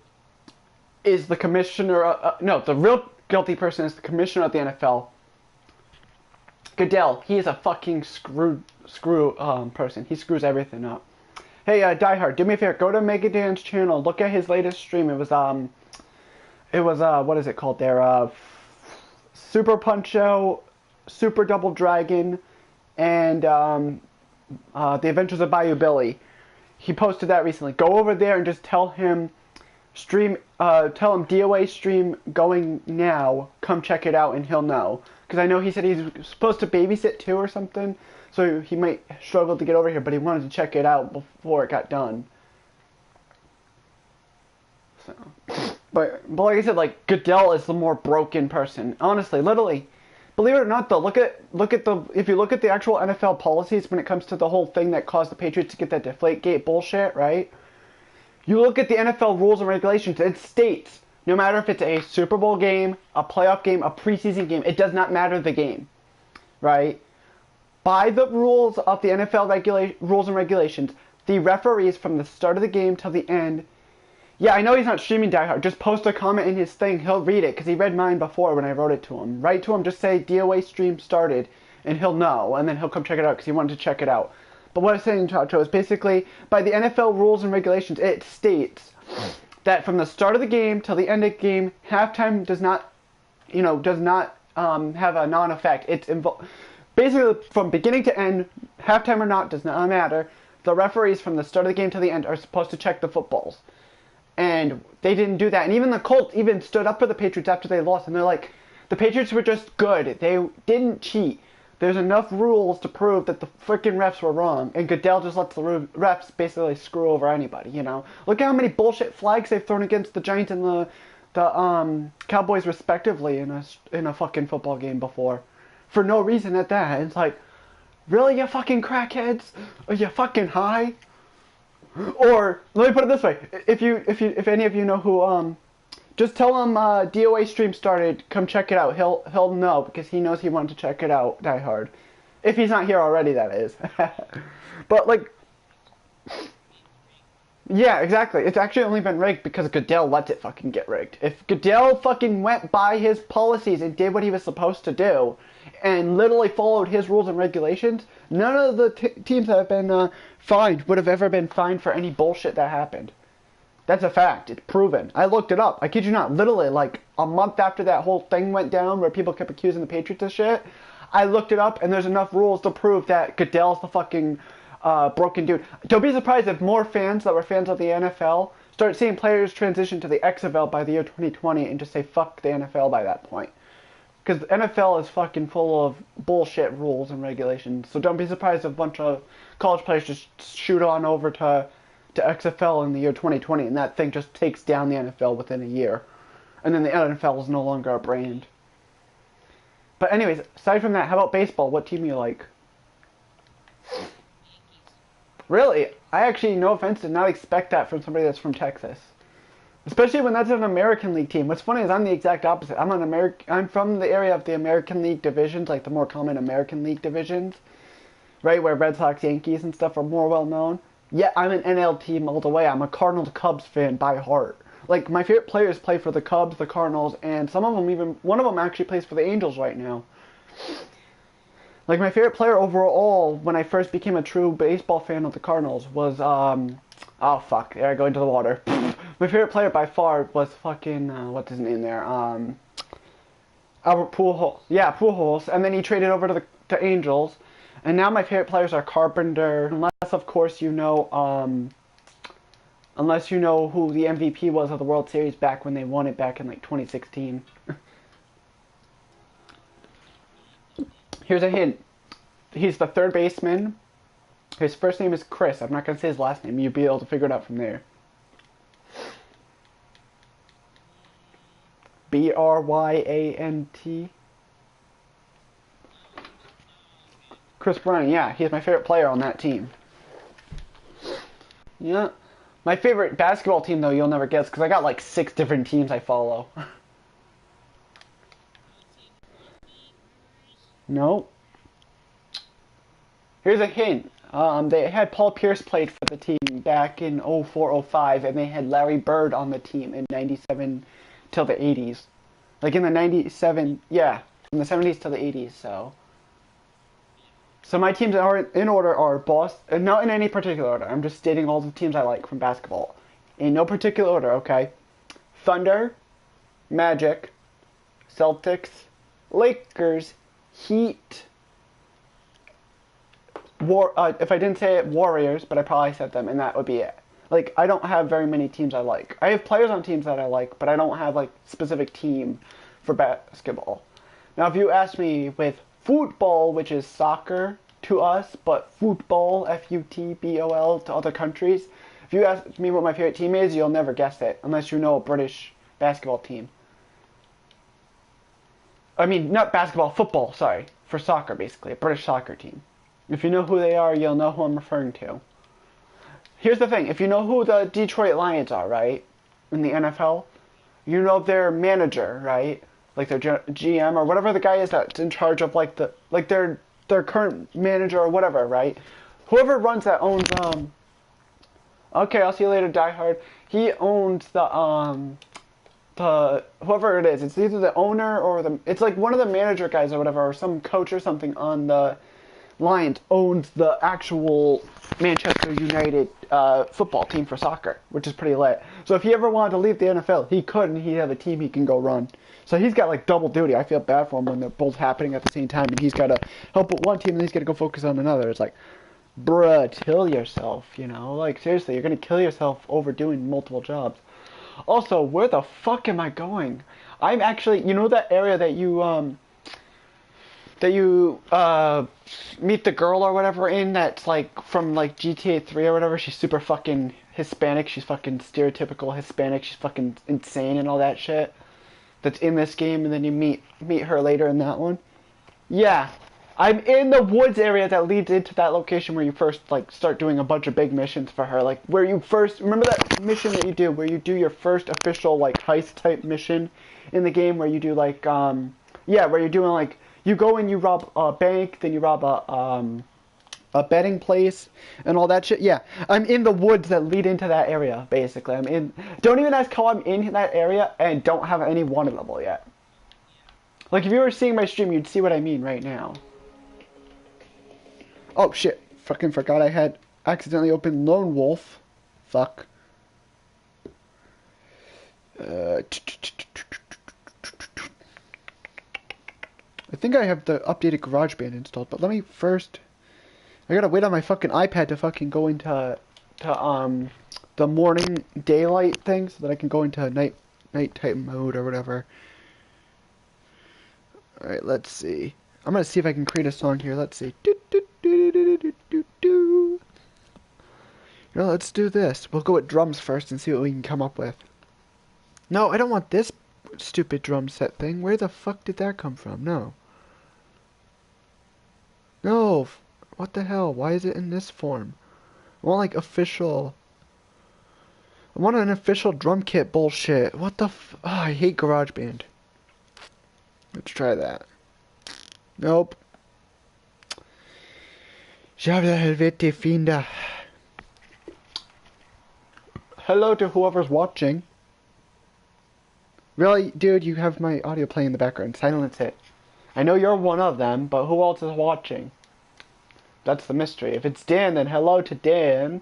is the commissioner. No, the real guilty person is the commissioner of the NFL. Goodell. He is a fucking screw person. He screws everything up. Hey, Die Hard, do me a favor. Go to Megadan's channel. Look at his latest stream. It was what is it called there? Super Punch-Out, Super Double Dragon, and The Adventures of Bayou Billy. He posted that recently. Go over there and just tell him tell him DOA stream going now. Come check it out and he'll know. Because I know he said he's supposed to babysit too or something, so he might struggle to get over here, but he wanted to check it out before it got done. So, but like I said, like Goodell is the more broken person. Honestly, literally, believe it or not, though, look at if you look at the actual NFL policies when it comes to the whole thing that caused the Patriots to get that Deflategate bullshit, right? You look at the NFL rules and regulations, it states, no matter if it's a Super Bowl game, a playoff game, a preseason game, it does not matter the game, right? by the rules of the NFL rules and regulations, the referees from the start of the game till the end. Yeah, I know he's not streaming Die Hard. Just post a comment in his thing. He'll read it because he read mine before when I wrote it to him. Write to him, just say DOA stream started, and he'll know, and then he'll come check it out because he wanted to check it out. But what I'm saying, Chacho, is basically by the NFL rules and regulations, it states that from the start of the game till the end of the game, halftime does not, have a non-effect. It's basically from beginning to end, halftime or not does not matter. The referees from the start of the game to the end are supposed to check the footballs. And they didn't do that. And even the Colts even stood up for the Patriots after they lost. And they're like, the Patriots were just good. They didn't cheat. There's enough rules to prove that the freaking refs were wrong. And Goodell just lets the refs basically screw over anybody, Look at how many bullshit flags they've thrown against the Giants and the Cowboys respectively in a fucking football game before. For no reason at that. And it's like, really, you fucking crackheads? Are you fucking high? Or let me put it this way: if any of you know who, just tell him DOA stream started. Come check it out. He'll know because he knows he wanted to check it out. Die Hard, if he's not here already, that is. But like, yeah, exactly. It's actually only been rigged because Goodell lets it fucking get rigged. If Goodell fucking went by his policies and did what he was supposed to do, and literally followed his rules and regulations, none of the teams that have been fined would have ever been fined for any bullshit that happened. That's a fact. It's proven. I looked it up. I kid you not. Literally, like, a month after that whole thing went down where people kept accusing the Patriots of shit, I looked it up, and there's enough rules to prove that Goodell's the fucking broken dude. Don't be surprised if more fans that were fans of the NFL start seeing players transition to the XFL by the year 2020 and just say fuck the NFL by that point. Because the NFL is fucking full of bullshit rules and regulations. So don't be surprised if a bunch of college players just shoot on over to XFL in the year 2020 and that thing just takes down the NFL within a year. And then the NFL is no longer a brand. But anyways, aside from that, how about baseball? What team you like? Really? I actually, no offense, did not expect that from somebody that's from Texas. Especially when that's an American League team. What's funny is I'm the exact opposite. I'm from the area of the American League divisions, like the more common American League divisions, right, where Red Sox, Yankees, and stuff are more well known. Yet I'm an NL team all the way. I'm a Cardinals Cubs fan by heart. Like my favorite players play for the Cubs, the Cardinals, and some of them even one of them actually plays for the Angels right now. Like my favorite player overall when I first became a true baseball fan of the Cardinals was oh fuck, there I go into the water. My favorite player by far was fucking, what's his name there? Albert Pujols. Yeah, Pujols. And then he traded over to the Angels. And now my favorite players are Carpenter. Unless, of course, unless you know who the MVP was of the World Series back when they won it back in, like, 2016. Here's a hint. He's the third baseman. His first name is Chris. I'm not going to say his last name. You'll be able to figure it out from there. Bryant. Chris Bryant, yeah, he's my favorite player on that team. Yeah. My favorite basketball team, though, you'll never guess, because I got like 6 different teams I follow. No. Here's a hint. They had Paul Pierce played for the team back in 04-05, and they had Larry Bird on the team in 97 till the 80s. Like in the 97, yeah, from the 70s to the 80s, so. So my teams are in order are Boston, not in any particular order, I'm just stating all the teams I like from basketball. In no particular order, okay? Thunder, Magic, Celtics, Lakers, Heat, if I didn't say it, Warriors, but I probably said them, and that would be it. Like, I don't have very many teams I like. I have players on teams that I like, but I don't have, like, specific team for basketball. Now, if you ask me with football, which is soccer to us, but football, F-U-T-B-O-L, to other countries, if you ask me what my favorite team is, you'll never guess it, unless you know a British basketball team. I mean, not basketball, football, sorry. For soccer, basically. A British soccer team. If you know who they are, you'll know who I'm referring to. Here's the thing. If you know who the Detroit Lions are, right? In the NFL, you know their manager, right? Like their GM or whatever the guy is that's in charge of like their their current manager or whatever, right? Whoever runs that owns okay, I'll see you later, Die Hard. He owns the whoever it is. It's either the owner or it's like one of the manager guys or whatever, or some coach or something on the Lions owns the actual Manchester United football team for soccer, which is pretty lit. So if he ever wanted to leave the NFL, he could, and he'd have a team he can go run. So he's got like double duty. I feel bad for him when they're both happening at the same time, and he's got to help with one team and he's got to go focus on another. It's like, bruh, kill yourself, you know? Like, seriously, you're going to kill yourself over doing multiple jobs. Also, where the fuck am I going? I'm actually, you know that area that you meet the girl or whatever in, that's like from like GTA 3 or whatever. She's super fucking Hispanic. She's fucking stereotypical Hispanic. She's fucking insane and all that shit. That's in this game, and then you meet her later in that one. Yeah, I'm in the woods area that leads into that location where you first like start doing a bunch of big missions for her. Like where you first remember that mission that you do where you do your first official like heist type mission in the game, where you do like yeah, where you're doing like you go and you rob a bank, then you rob a betting place and all that shit. Yeah, I'm in the woods that lead into that area, basically. I'm in. Don't even ask how I'm in that area and don't have any water level yet. Like, if you were seeing my stream, you'd see what I mean right now. Oh, shit. Fucking forgot I had accidentally opened Lone Wolf. Fuck. I think I have the updated GarageBand installed, but let me first... I gotta wait on my fucking iPad to fucking go into the morning daylight thing so that I can go into nighttime mode or whatever. Alright, let's see. I'm gonna see if I can create a song here. Let's see. No, let's do this. We'll go with drums first and see what we can come up with. No, I don't want this stupid drum set thing. Where the fuck did that come from? No. No. What the hell? Why is it in this form? I want like official... I want an official drum kit bullshit. What the f... Oh, I hate GarageBand. Let's try that. Nope. Helvete Finda. Hello to whoever's watching. Really, dude, you have my audio playing in the background. Silence it. I know you're one of them, but who else is watching? That's the mystery. If it's Dan, then hello to Dan.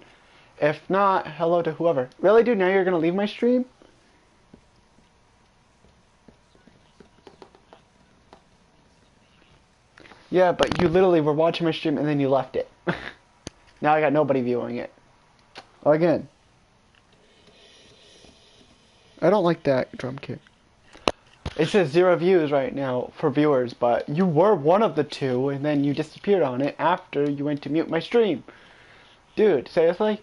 If not, hello to whoever. Really, dude? Now you're gonna leave my stream? Yeah, but you literally were watching my stream and then you left it. Now I got nobody viewing it. Again. I don't like that drum kit. It says 0 views right now for viewers, but you were one of the 2, and then you disappeared on it after you went to mute my stream. Dude, seriously?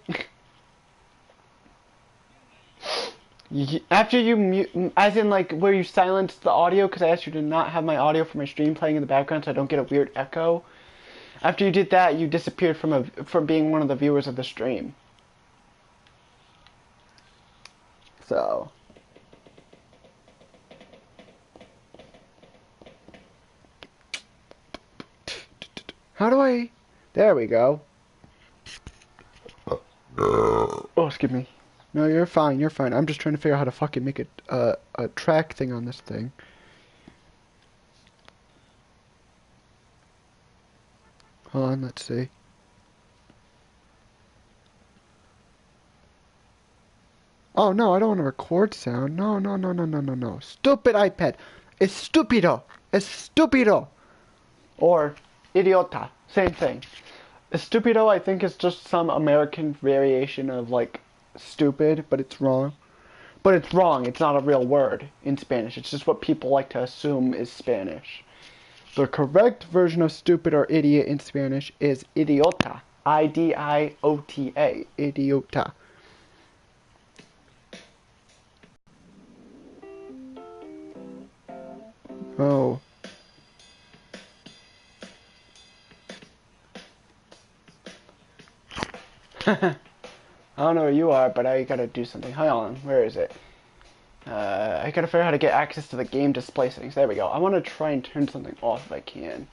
After you mute, as in like where you silenced the audio, because I asked you to not have my audio for my stream playing in the background so I don't get a weird echo. After you did that, you disappeared from being one of the viewers of the stream. So... How do I... There we go. Oh, excuse me. No, you're fine, you're fine. I'm just trying to figure out how to fucking make a track thing on this thing. Hold on, let's see. Oh, no, I don't want to record sound. No, no, no, no, no, no, no. Stupid iPad. Es stupido. Es stupido. Or... Idiota. Same thing. Stupido, I think, is just some American variation of, like, stupid, but it's wrong. But it's wrong. It's not a real word in Spanish. It's just what people like to assume is Spanish. The correct version of stupid or idiot in Spanish is idiota. I-D-I-O-T-A. Idiota. Oh. I don't know where you are, but I gotta do something. Hold on, where is it? I gotta figure out how to get access to the game display settings. There we go. I want to try and turn something off if I can.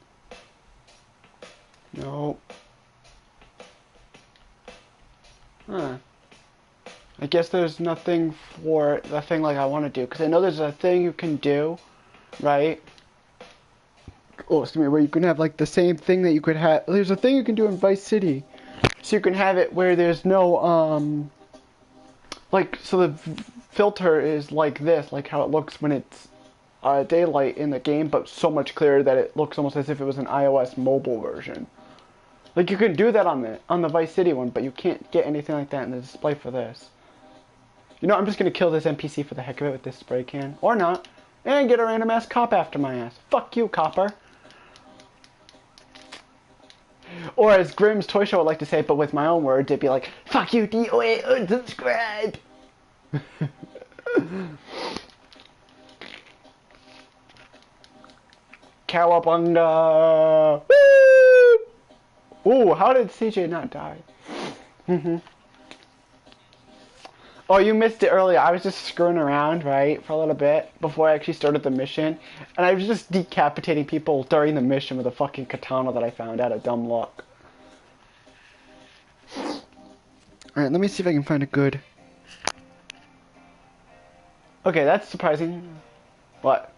No. Huh. I guess there's nothing for the thing like I want to do. Because I know there's a thing you can do, right? Oh, excuse me, where you can have like the same thing that you could have. There's a thing you can do in Vice City. So you can have it where there's no, like, so the filter is like this, like how it looks when it's daylight in the game, but so much clearer that it looks almost as if it was an iOS mobile version. Like you can do that on the Vice City one, but you can't get anything like that in the display for this. You know, I'm just gonna kill this NPC for the heck of it with this spray can, or not, and get a random ass cop after my ass. Fuck you, copper. Or as Grimm's Toy Show would like to say, but with my own words, it'd be like, fuck you, DOA, unsubscribe! Cowabunga! Woo! Ooh, how did CJ not die? Oh, you missed it earlier. I was just screwing around, right, for a little bit before I actually started the mission. And I was just decapitating people during the mission with a fucking katana that I found out of dumb luck. Alright, let me see if I can find a good... Okay, that's surprising. What?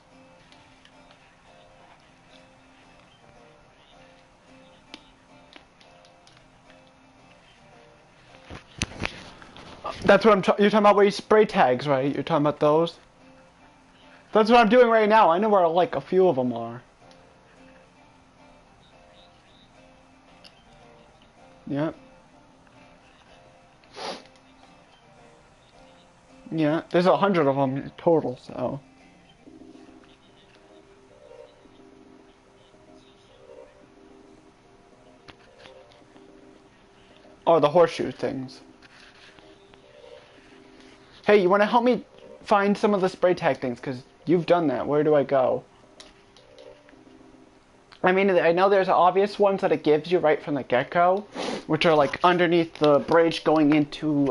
That's what you're talking about where you spray tags, right? You're talking about those? That's what I'm doing right now. I know where like a few of them are. Yeah. Yeah, there's 100 of them total, so. Oh, the horseshoe things. Hey, you want to help me find some of the spray tag things? Because you've done that. Where do I go? I mean, I know there's obvious ones that it gives you right from the get-go, which are like underneath the bridge going into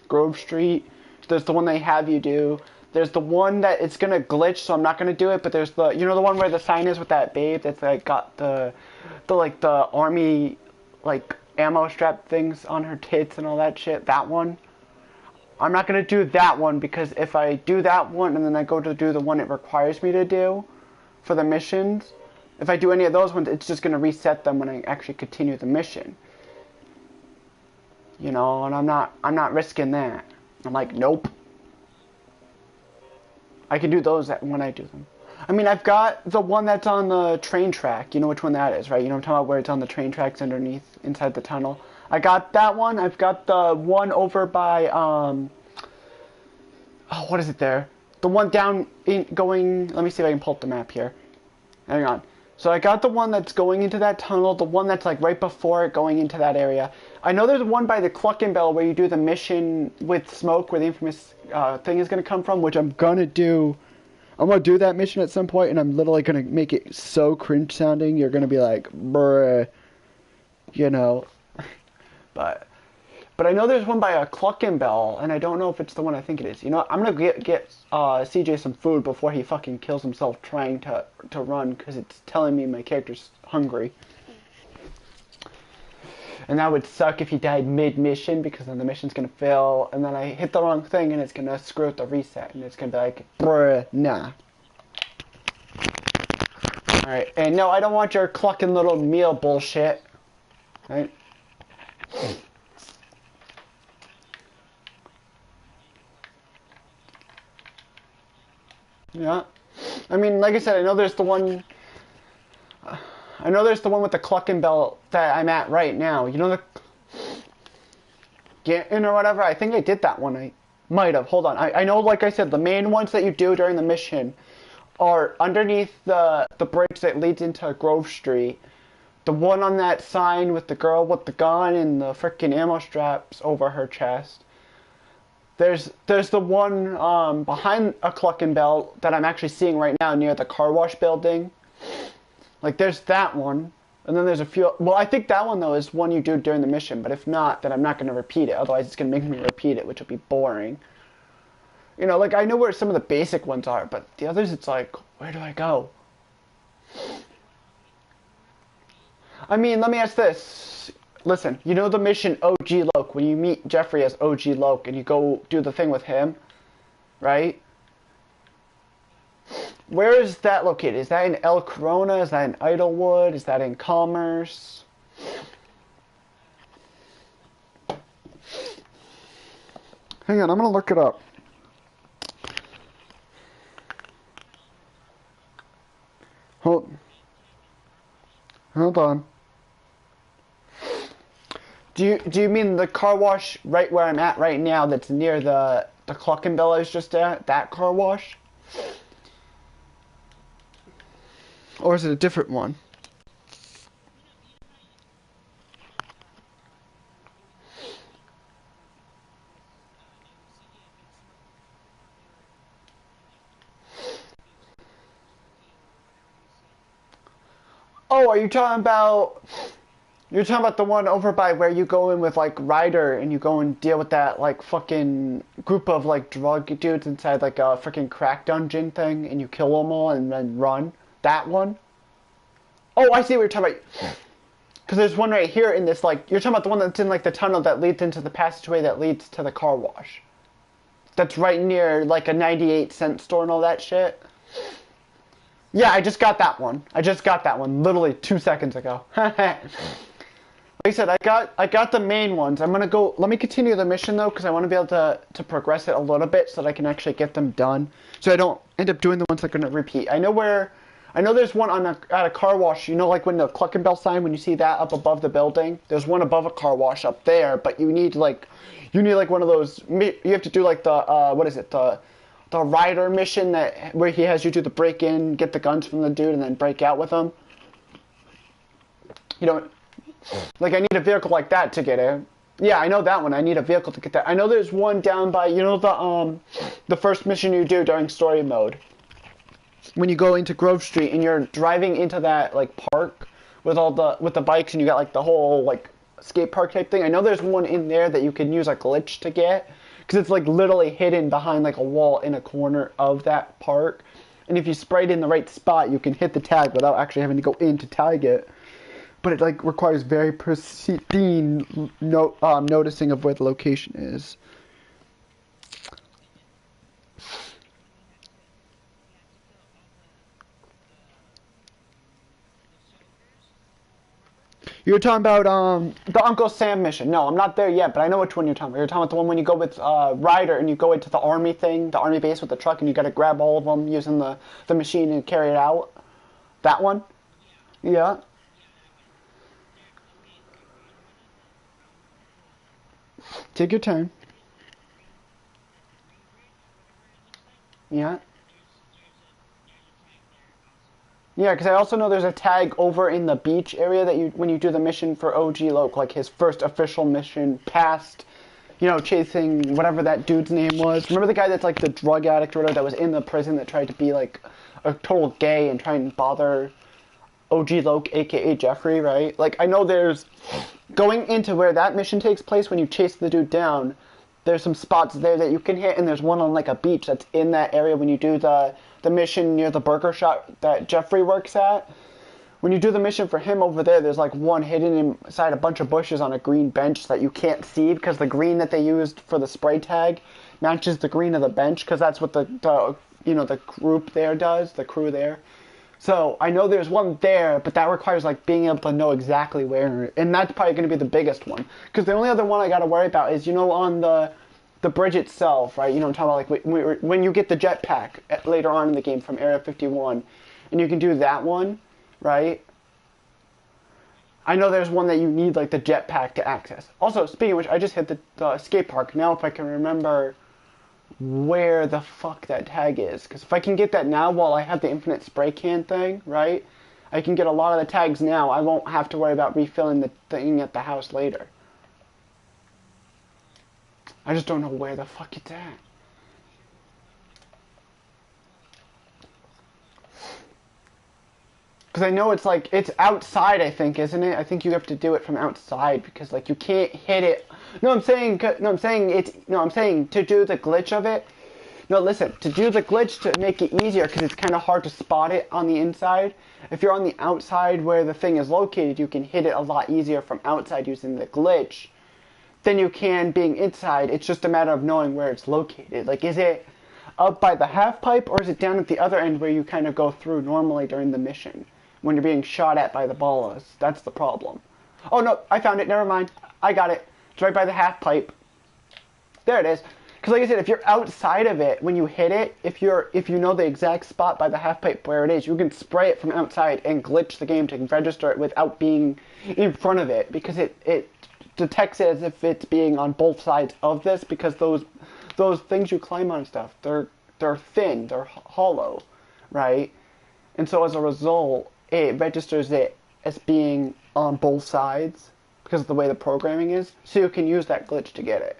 Grove Street. There's the one they have you do. There's the one that it's gonna glitch, so I'm not gonna do it. But there's the, you know, the one where the sign is with that babe that's like got the like the army like ammo strap things on her tits and all that shit. That one. I'm not gonna do that one because if I do that one and then I go to do the one it requires me to do for the missions. If I do any of those ones, it's just going to reset them when I actually continue the mission. You know, and I'm not risking that. I'm like, nope. I can do those when I do them. I mean, I've got the one that's on the train track. You know which one that is, right? You know what I'm talking about, where it's on the train tracks underneath, inside the tunnel. I got that one. I've got the one over by, oh, what is it there? The one down, going, let me see if I can pull up the map here. Hang on. So I got the one that's going into that tunnel, the one that's like right before it going into that area. I know there's one by the Cluckenbell where you do the mission with Smoke, where the infamous thing is going to come from, which I'm going to do. I'm going to do that mission at some point, and I'm literally going to make it so cringe sounding, you're going to be like, bruh, you know. But I know there's one by a Cluckenbell, and I don't know if it's the one I think it is. You know what? I'm going to get CJ some food before he fucking kills himself trying to run, because it's telling me my character's hungry. And that would suck if he died mid-mission, because then the mission's going to fail, and then I hit the wrong thing, and it's going to screw up the reset, and it's going to be like, bruh, nah. Alright, and no, I don't want your clucking little meal bullshit. Right? Yeah. I mean, like I said, I know there's the one... I know there's the one with the Cluckenbell that I'm at right now. You know the... Getting or whatever? I think I did that one. I might have. Hold on. I know, like I said, the main ones that you do during the mission are underneath the bridge that leads into Grove Street. The one on that sign with the girl with the gun and the frickin' ammo straps over her chest. There's the one behind a Cluckenbell that I'm actually seeing right now near the car wash building. Like, there's that one. And then there's a few... Well, I think that one, though, is one you do during the mission. But if not, then I'm not going to repeat it. Otherwise, it's going to make me repeat it, which will be boring. You know, like, I know where some of the basic ones are. But the others, it's like, where do I go? I mean, let me ask this. Listen, you know the mission OG Loke, when you meet Jeffrey as OG Loke and you go do the thing with him, right? Where is that located? Is that in El Corona? Is that in Idlewood? Is that in Commerce? Hang on, I'm gonna look it up. Hold on. Do you mean the car wash right where I'm at right now that's near the Cluckenbill I was just at? That car wash? Or is it a different one? Oh, are you talking about... You're talking about the one over by where you go in with, like, Ryder and you go and deal with that, like, fucking group of, like, drug dudes inside, like, a freaking crack dungeon thing and you kill them all and then run? That one? Oh, I see what you're talking about. Because there's one right here in this, like, you're talking about the one that's in, like, the tunnel that leads into the passageway that leads to the car wash. That's right near, like, a 98-cent store and all that shit. Yeah, I just got that one. I just got that one literally 2 seconds ago. Like I said, I got the main ones. I'm gonna go. Let me continue the mission though, because I want to be able to progress it a little bit so that I can actually get them done, so I don't end up doing the ones that are gonna repeat. I know there's one at a car wash. You know, like when the Cluckenbill sign, when you see that up above the building, there's one above a car wash up there. But you need like one of those. You have to do like the what is it, the Ryder mission where he has you do the break in, get the guns from the dude, and then break out with them. You know. Like, I need a vehicle like that to get in. Yeah, I know that one. I need a vehicle to get that. I know there's one down by, you know, the first mission you do during story mode. When you go into Grove Street and you're driving into that, like, park with with the bikes and you got, like, the whole, like, skate park type thing. I know there's one in there that you can use a glitch to get. Because it's, like, literally hidden behind, like, a wall in a corner of that park. And if you spray it in the right spot, you can hit the tag without actually having to go in to tag it. But it like requires very pristine noticing of where the location is. You're talking about the Uncle Sam mission. No, I'm not there yet, but I know which one you're talking about. You're talking about the one when you go with Ryder and you go into the army thing, the army base with the truck, and you got to grab all of them using the machine and carry it out. That one? Yeah. Take your time. Yeah. Yeah, because I also know there's a tag over in the beach area that when you do the mission for OG Loke, like his first official mission past, you know, chasing whatever that dude's name was. Remember the guy that's like the drug addict or whatever that was in the prison that tried to be like a total gay and try and bother OG Loke, aka Jeffrey, right? Like, I know there's going into where that mission takes place when you chase the dude down. There's some spots there that you can hit, and there's one on like a beach that's in that area when you do the mission near the burger shop that Jeffrey works at. When you do the mission for him over there, there's like one hidden inside a bunch of bushes on a green bench that you can't see because the green that they used for the spray tag matches the green of the bench because that's what the group there does, the crew there. So I know there's one there, but that requires like being able to know exactly where, and that's probably going to be the biggest one. Because the only other one I got to worry about is, you know, on the bridge itself, right? You know, I'm talking about like when you get the jetpack later on in the game from Area 51, and you can do that one, right? I know there's one that you need like the jetpack to access. Also, speaking of which, I just hit the skate park. Now, if I can remember where the fuck that tag is, because if I can get that now while I have the infinite spray can thing, right, I can get a lot of the tags now. I won't have to worry about refilling the thing at the house later. I just don't know where the fuck it's at. Because I know it's like, it's outside, I think, isn't it? I think you have to do it from outside because like you can't hit it. I'm saying to do the glitch of it, No, listen, to do the glitch to make it easier, because it's kind of hard to spot it on the inside, if you're on the outside where the thing is located, you can hit it a lot easier from outside using the glitch than you can being inside. It's just a matter of knowing where it's located. Like, is it up by the half pipe, or is it down at the other end where you kind of go through normally during the mission when you're being shot at by the ballas? That's the problem. Oh no, I found it, never mind. I got it. It's right by the half pipe. There it is. Because like I said, if you're outside of it when you hit it, if you know the exact spot by the half pipe where it is, you can spray it from outside and glitch the game to register it without being in front of it, because it detects it as if it's being on both sides of this, because those things you climb on stuff, they're thin, they're hollow, right? And so as a result, it registers it as being on both sides because of the way the programming is, so you can use that glitch to get it,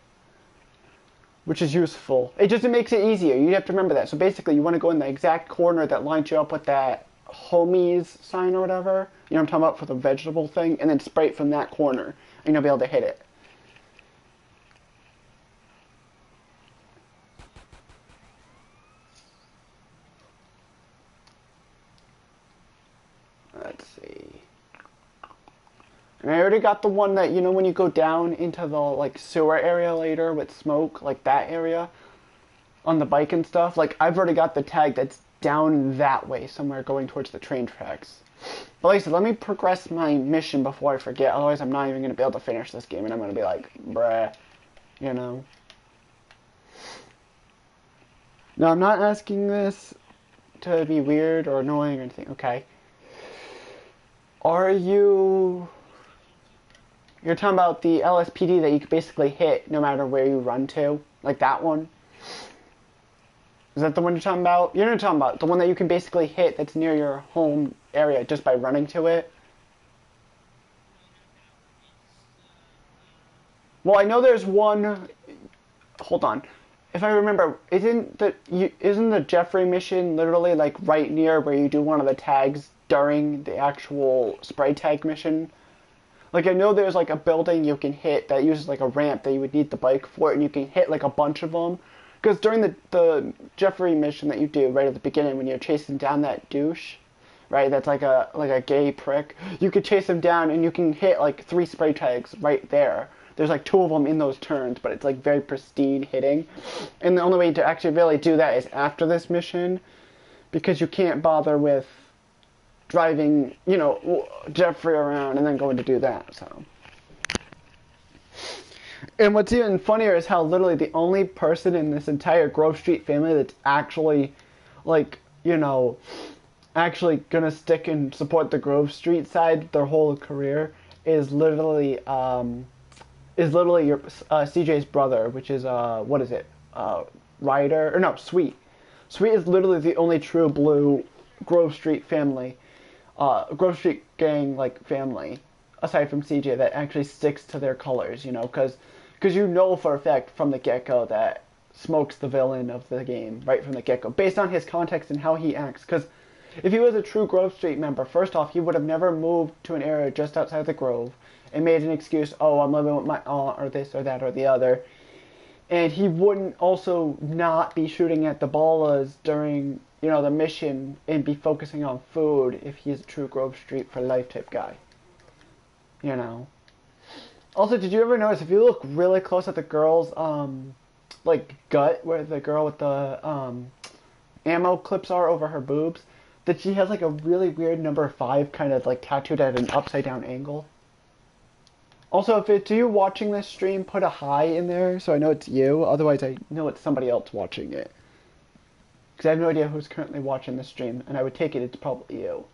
which is useful. It just makes it easier. You have to remember that. So basically, you want to go in the exact corner that lines you up with that homies sign or whatever. You know what I'm talking about, for the vegetable thing, and then spray it from that corner, and you'll be able to hit it. Let's see. And I already got the one that, you know, when you go down into the, like, sewer area later with smoke, like that area, on the bike and stuff, like, I've already got the tag that's down that way, somewhere going towards the train tracks. But like I said, let me progress my mission before I forget, otherwise I'm not even going to be able to finish this game, and I'm going to be like, bruh, you know. Now, I'm not asking this to be weird or annoying or anything, okay? Are you... You're talking about the LSPD that you can basically hit no matter where you run to? Like that one? Is that the one you're talking about? You're not talking about the one that you can basically hit that's near your home area just by running to it? Well, I know there's one... Hold on. If I remember, isn't the Jeffrey mission literally like right near where you do one of the tags during the actual spray tag mission? Like, I know there's, like, a building you can hit that uses, like, a ramp that you would need the bike for, and you can hit, like, a bunch of them. Because during the Jeffrey mission that you do right at the beginning when you're chasing down that douche, right, that's like a gay prick, you could chase him down and you can hit, like, 3 spray tags right there. There's, like, 2 of them in those turns, but it's, like, very pristine hitting. And the only way to actually really do that is after this mission, because you can't bother with driving, you know, Jeffrey around and then going to do that, so. And what's even funnier is how literally the only person in this entire Grove Street family that's actually, like, you know, actually gonna stick and support the Grove Street side their whole career is literally your CJ's brother, which is, what is it, Ryder, or no, Sweet. Sweet is literally the only true blue Grove Street family, Grove Street gang, like, family, aside from CJ, that actually sticks to their colors, you know, because you know for a fact from the get-go that Smoke's the villain of the game, right from the get-go, based on his context and how he acts, because if he was a true Grove Street member, first off, he would have never moved to an area just outside the Grove and made an excuse, oh, I'm living with my aunt, or this, or that, or the other, and he wouldn't also not be shooting at the ballas during, you know, the mission and be focusing on food if he's a true Grove Street for life type guy. You know. Also, did you ever notice, if you look really close at the girl's, like, gut, where the girl with the, ammo clips are over her boobs, that she has, like, a really weird number 5 kind of, like, tattooed at an upside-down angle? Also, if it's you watching this stream, put a hi in there so I know it's you. Otherwise, I know it's somebody else watching it. Because I have no idea who's currently watching this stream, and I would take it it's probably you.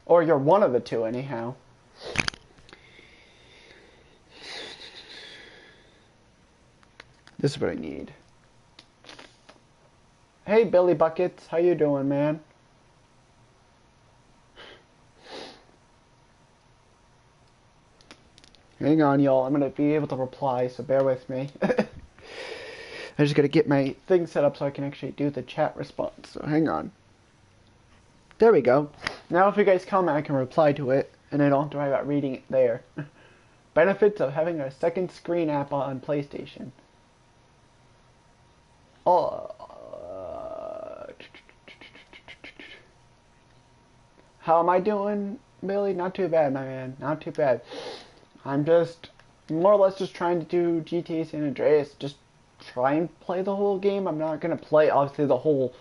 Or you're one of the two, anyhow. This is what I need. Hey, Billy Buckets. How you doing, man? Hang on, y'all. I'm going to be able to reply, so bear with me. I just got to get my thing set up so I can actually do the chat response. So hang on. There we go. Now if you guys comment, I can reply to it, and I don't have to worry about reading it there. Benefits of having a second screen app on PlayStation. Oh, how am I doing, Billy? Not too bad, my man. Not too bad. I'm just more or less just trying to do GTA San Andreas. Just try and play the whole game. I'm not gonna play obviously the whole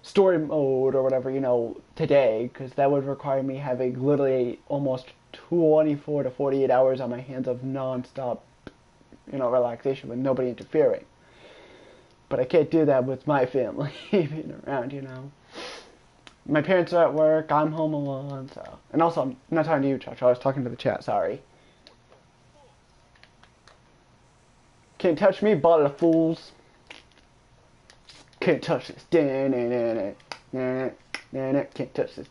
story mode or whatever, you know, today, because that would require me having literally almost 24 to 48 hours on my hands of non-stop, you know, relaxation with nobody interfering. But I can't do that with my family being around, you know. My parents are at work, I'm home alone, so. And also, I'm not talking to you, Chacho, I was talking to the chat, sorry. Can't touch me, bottle of fools. Can't touch this. Can't touch this. Can't touch this.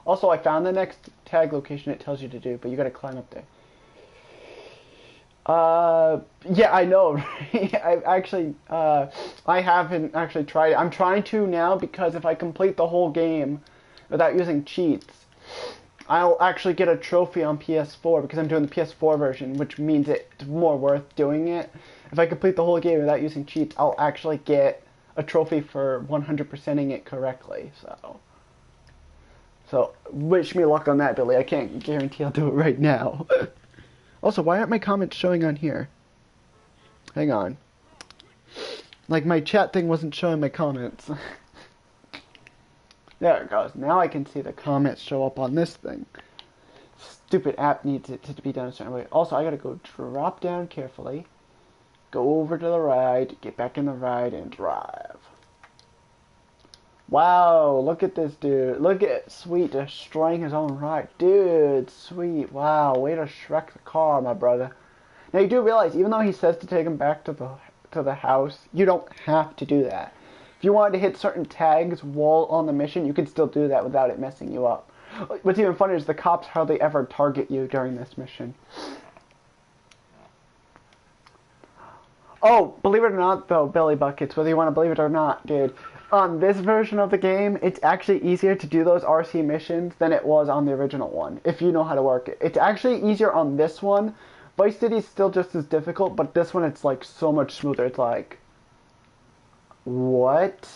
Also, I found the next tag location it tells you to do, but you gotta climb up there. Yeah, I know. I actually, I haven't actually tried it. I'm trying to now because if I complete the whole game without using cheats, I'll actually get a trophy on PS4 because I'm doing the PS4 version, which means it's more worth doing it. If I complete the whole game without using cheats, I'll actually get a trophy for 100%ing it correctly. So wish me luck on that, Billy. I can't guarantee I'll do it right now. Also, why aren't my comments showing on here? Hang on. Like, my chat thing wasn't showing my comments. There it goes. Now I can see the comments show up on this thing. Stupid app needs it to be done a certain way. Also, I gotta go drop down carefully, go over to the ride, get back in the ride, and drive. Wow, look at this dude. Look at Sweet destroying his own ride. Dude, Sweet. Wow, way to Shrek the car, my brother. Now, you do realize, even though he says to take him back to the house, you don't have to do that. If you wanted to hit certain tags while on the mission, you can still do that without it messing you up. What's even funnier is the cops hardly ever target you during this mission. Oh, believe it or not, though, Billy Buckets, whether you want to believe it or not, dude, on this version of the game, it's actually easier to do those RC missions than it was on the original one, if you know how to work it. It's actually easier on this one. Vice City's still just as difficult, but this one, it's, like, so much smoother. It's like, what?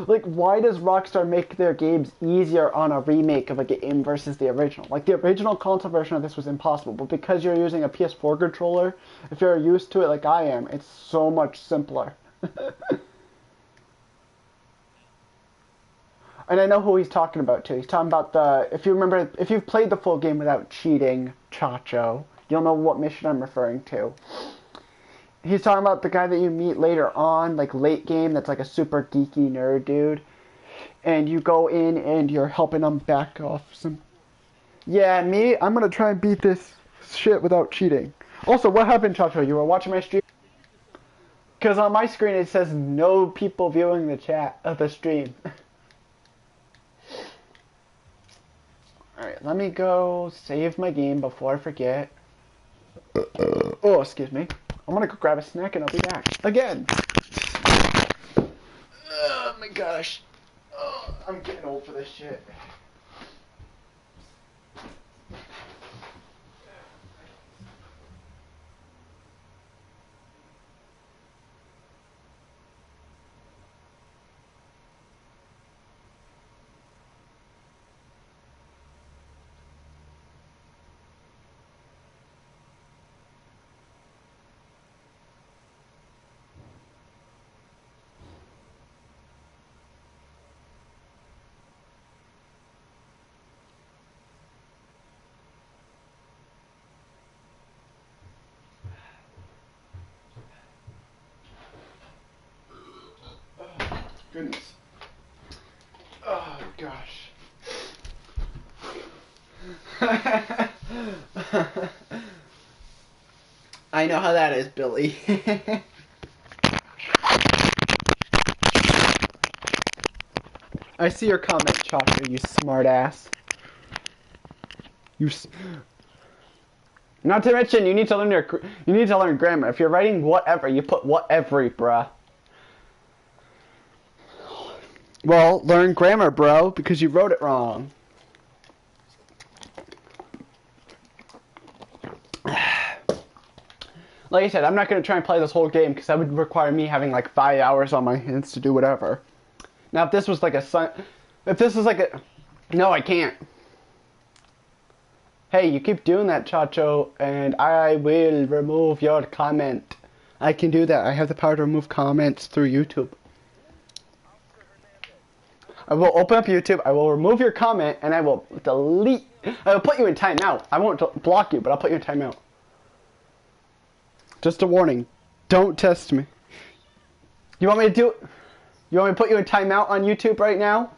Like, why does Rockstar make their games easier on a remake of a game versus the original? Like, the original console version of this was impossible, but because you're using a PS4 controller, if you're used to it like I am, it's so much simpler. And I know who he's talking about, too. He's talking about if you remember, if you've played the full game without cheating, Chacho, you'll know what mission I'm referring to. He's talking about the guy that you meet later on, like late game, that's like a super geeky nerd dude. And you go in and you're helping him back off some... Yeah, me, I'm gonna try and beat this shit without cheating. Also, what happened, Chacho? You were watching my stream? Because on my screen it says no people viewing the chat of the stream. Alright, let me go save my game before I forget. Oh, excuse me. I'm gonna go grab a snack and I'll be back. Again! Oh my gosh. Oh, I'm getting old for this shit. Goodness. Oh gosh. I know how that is, Billy. I see your comment, Chacho, you smartass. Not to mention, you need to learn grammar. If you're writing whatever, you put whatever, bruh. Well, learn grammar, bro, because you wrote it wrong. Like I said, I'm not going to try and play this whole game because that would require me having like 5 hours on my hands to do whatever. Now, if this was like if this was like a, no, I can't. Hey, you keep doing that, Chacho, and I will remove your comment. I can do that. I have the power to remove comments through YouTube. I will open up YouTube, I will remove your comment, and I will delete. I will put you in timeout. I won't block you, but I'll put you in timeout. Just a warning. Don't test me. You want me to do it? You want me to put you in timeout on YouTube right now?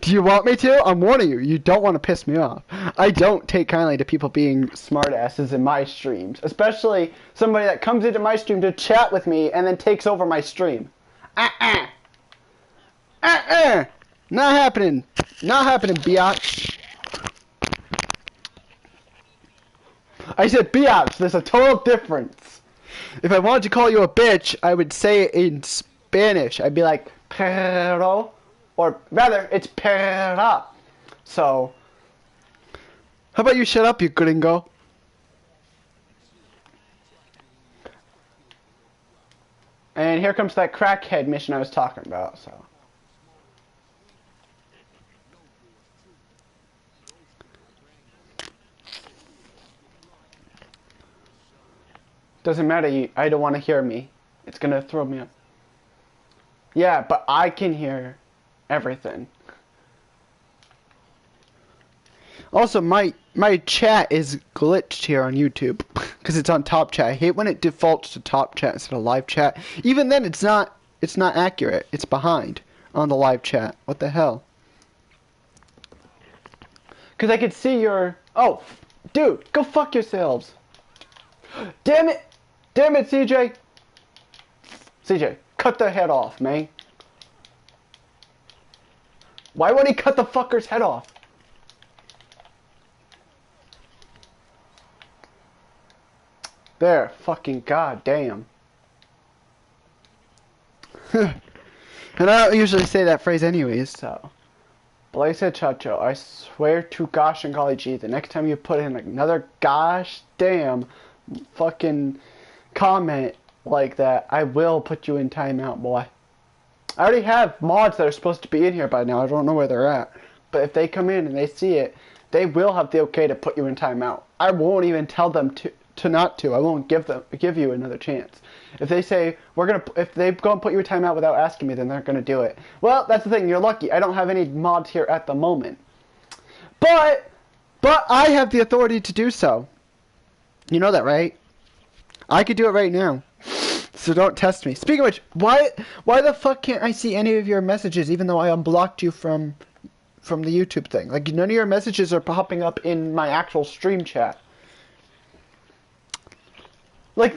Do you want me to? I'm warning you. You don't want to piss me off. I don't take kindly to people being smartasses in my streams. Especially somebody that comes into my stream to chat with me and then takes over my stream. Not happening. Not happening, biatch. I said biatch. There's a total difference. If I wanted to call you a bitch, I would say it in Spanish. I'd be like, pero. Or rather, it's pera. So, how about you shut up, you gringo? And here comes that crackhead mission I was talking about, so. Doesn't matter, I don't want to hear me. It's gonna throw me up. Yeah, but I can hear everything. Also, my chat is glitched here on YouTube because it's on top chat. I hate when it defaults to top chat instead of live chat. Even then, it's not accurate. It's behind on the live chat. What the hell? Because I could see your... Oh, dude, go fuck yourselves. Damn it, CJ. CJ, cut the head off, man. Why would he cut the fucker's head off? There, fucking goddamn. And I don't usually say that phrase anyways, so. But like I said, Chacho, I swear to gosh and golly gee, the next time you put in another gosh damn fucking comment like that, I will put you in timeout, boy. I already have mods that are supposed to be in here by now. I don't know where they're at. But if they come in and they see it, they will have the okay to put you in timeout. I won't even tell them to not to. I won't give you another chance. If they say if they go and put you in timeout without asking me, then they're gonna do it. Well, that's the thing. You're lucky. I don't have any mods here at the moment. But I have the authority to do so. You know that, right? I could do it right now. So don't test me. Speaking of which, why the fuck can't I see any of your messages even though I unblocked you from the YouTube thing? Like, none of your messages are popping up in my actual stream chat. Like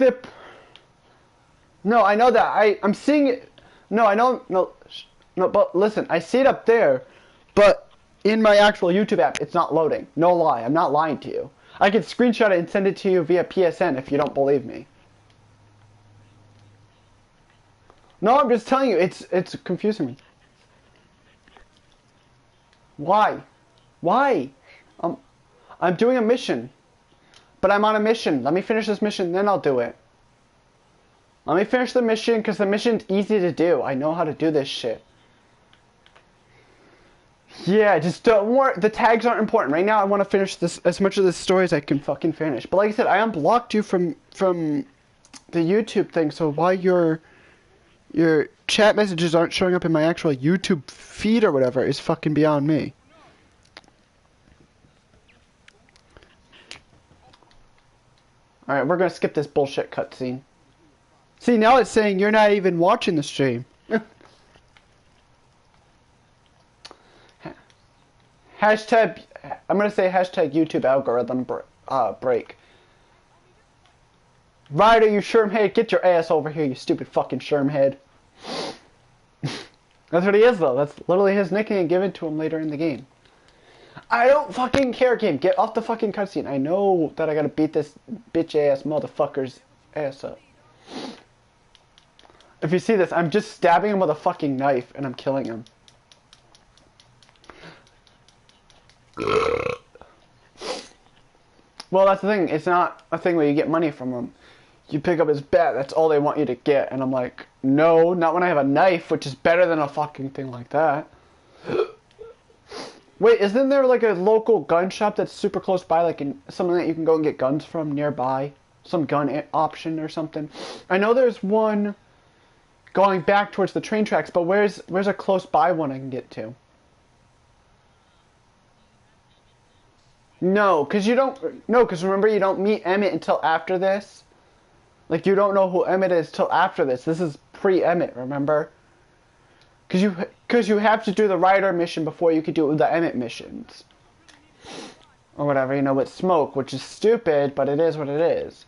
No, I know that. I'm seeing it. No, I know. No, but listen, I see it up there, but in my actual YouTube app, it's not loading. No lie. I'm not lying to you. I can screenshot it and send it to you via PSN if you don't believe me. No, I'm just telling you, it's confusing me. Why? Why? I'm doing a mission. But I'm on a mission. Let me finish this mission, then I'll do it. Let me finish the mission, because the mission's easy to do. I know how to do this shit. Yeah, just don't worry. The tags aren't important. Right now, I want to finish this as much of this story as I can fucking finish. But like I said, I unblocked you from the YouTube thing, so why your chat messages aren't showing up in my actual YouTube feed or whatever is fucking beyond me. Alright, we're gonna skip this bullshit cutscene. See, now it's saying you're not even watching the stream. Hashtag, I'm gonna say hashtag YouTube algorithm break. Ryder, you Shermhead, get your ass over here, you stupid fucking Shermhead. That's what he is, though. That's literally his nickname given to him later in the game. I don't fucking care, game. Get off the fucking cutscene. I know that I gotta beat this bitch-ass motherfucker's ass up. If you see this, I'm just stabbing him with a fucking knife, and I'm killing him. Well, that's the thing. It's not a thing where you get money from them. You pick up his bat. That's all they want you to get. And I'm like, no, not when I have a knife, which is better than a fucking thing like that. Wait, isn't there like a local gun shop that's super close by, like something that you can go and get guns from nearby? Some gun option or something? I know there's one going back towards the train tracks, but where's a close by one I can get to? No, because you don't. No, because remember you don't meet Emmett until after this. Like you don't know who Emmett is till after this. This is pre-Emmett, remember? Because you have to do the Ryder mission before you could do the Emmett missions. Or whatever, you know, with Smoke, which is stupid, but it is what it is.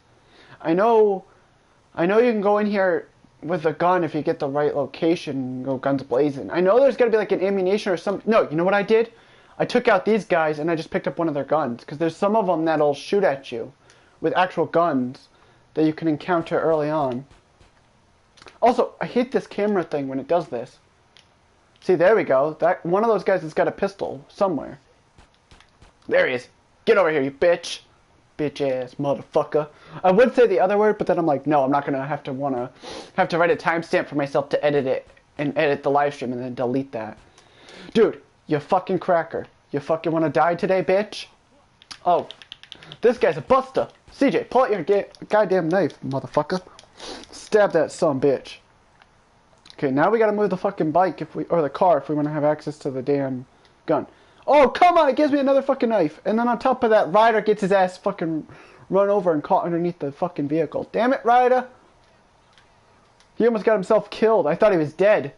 I know you can go in here with a gun if you get the right location and go guns blazing. I know there's gotta be like an ammunition or some... No, you know what I did? I took out these guys and I just picked up one of their guns. Because there's some of them that'll shoot at you with actual guns that you can encounter early on. Also, I hate this camera thing when it does this. See, there we go. That one of those guys has got a pistol somewhere. There he is. Get over here, you bitch. Bitch ass motherfucker. I would say the other word, but then I'm like, no, I'm not gonna have to write a timestamp for myself to edit it and edit the live stream and then delete that. Dude, you fucking cracker. You fucking wanna die today, bitch? Oh, this guy's a buster. CJ, pull out your goddamn knife, motherfucker. Stab that son bitch. Okay, now we gotta move the fucking bike or the car if we wanna have access to the damn gun. Oh, come on, it gives me another fucking knife. And then on top of that, Ryder gets his ass fucking run over and caught underneath the fucking vehicle. Damn it, Ryder. He almost got himself killed. I thought he was dead.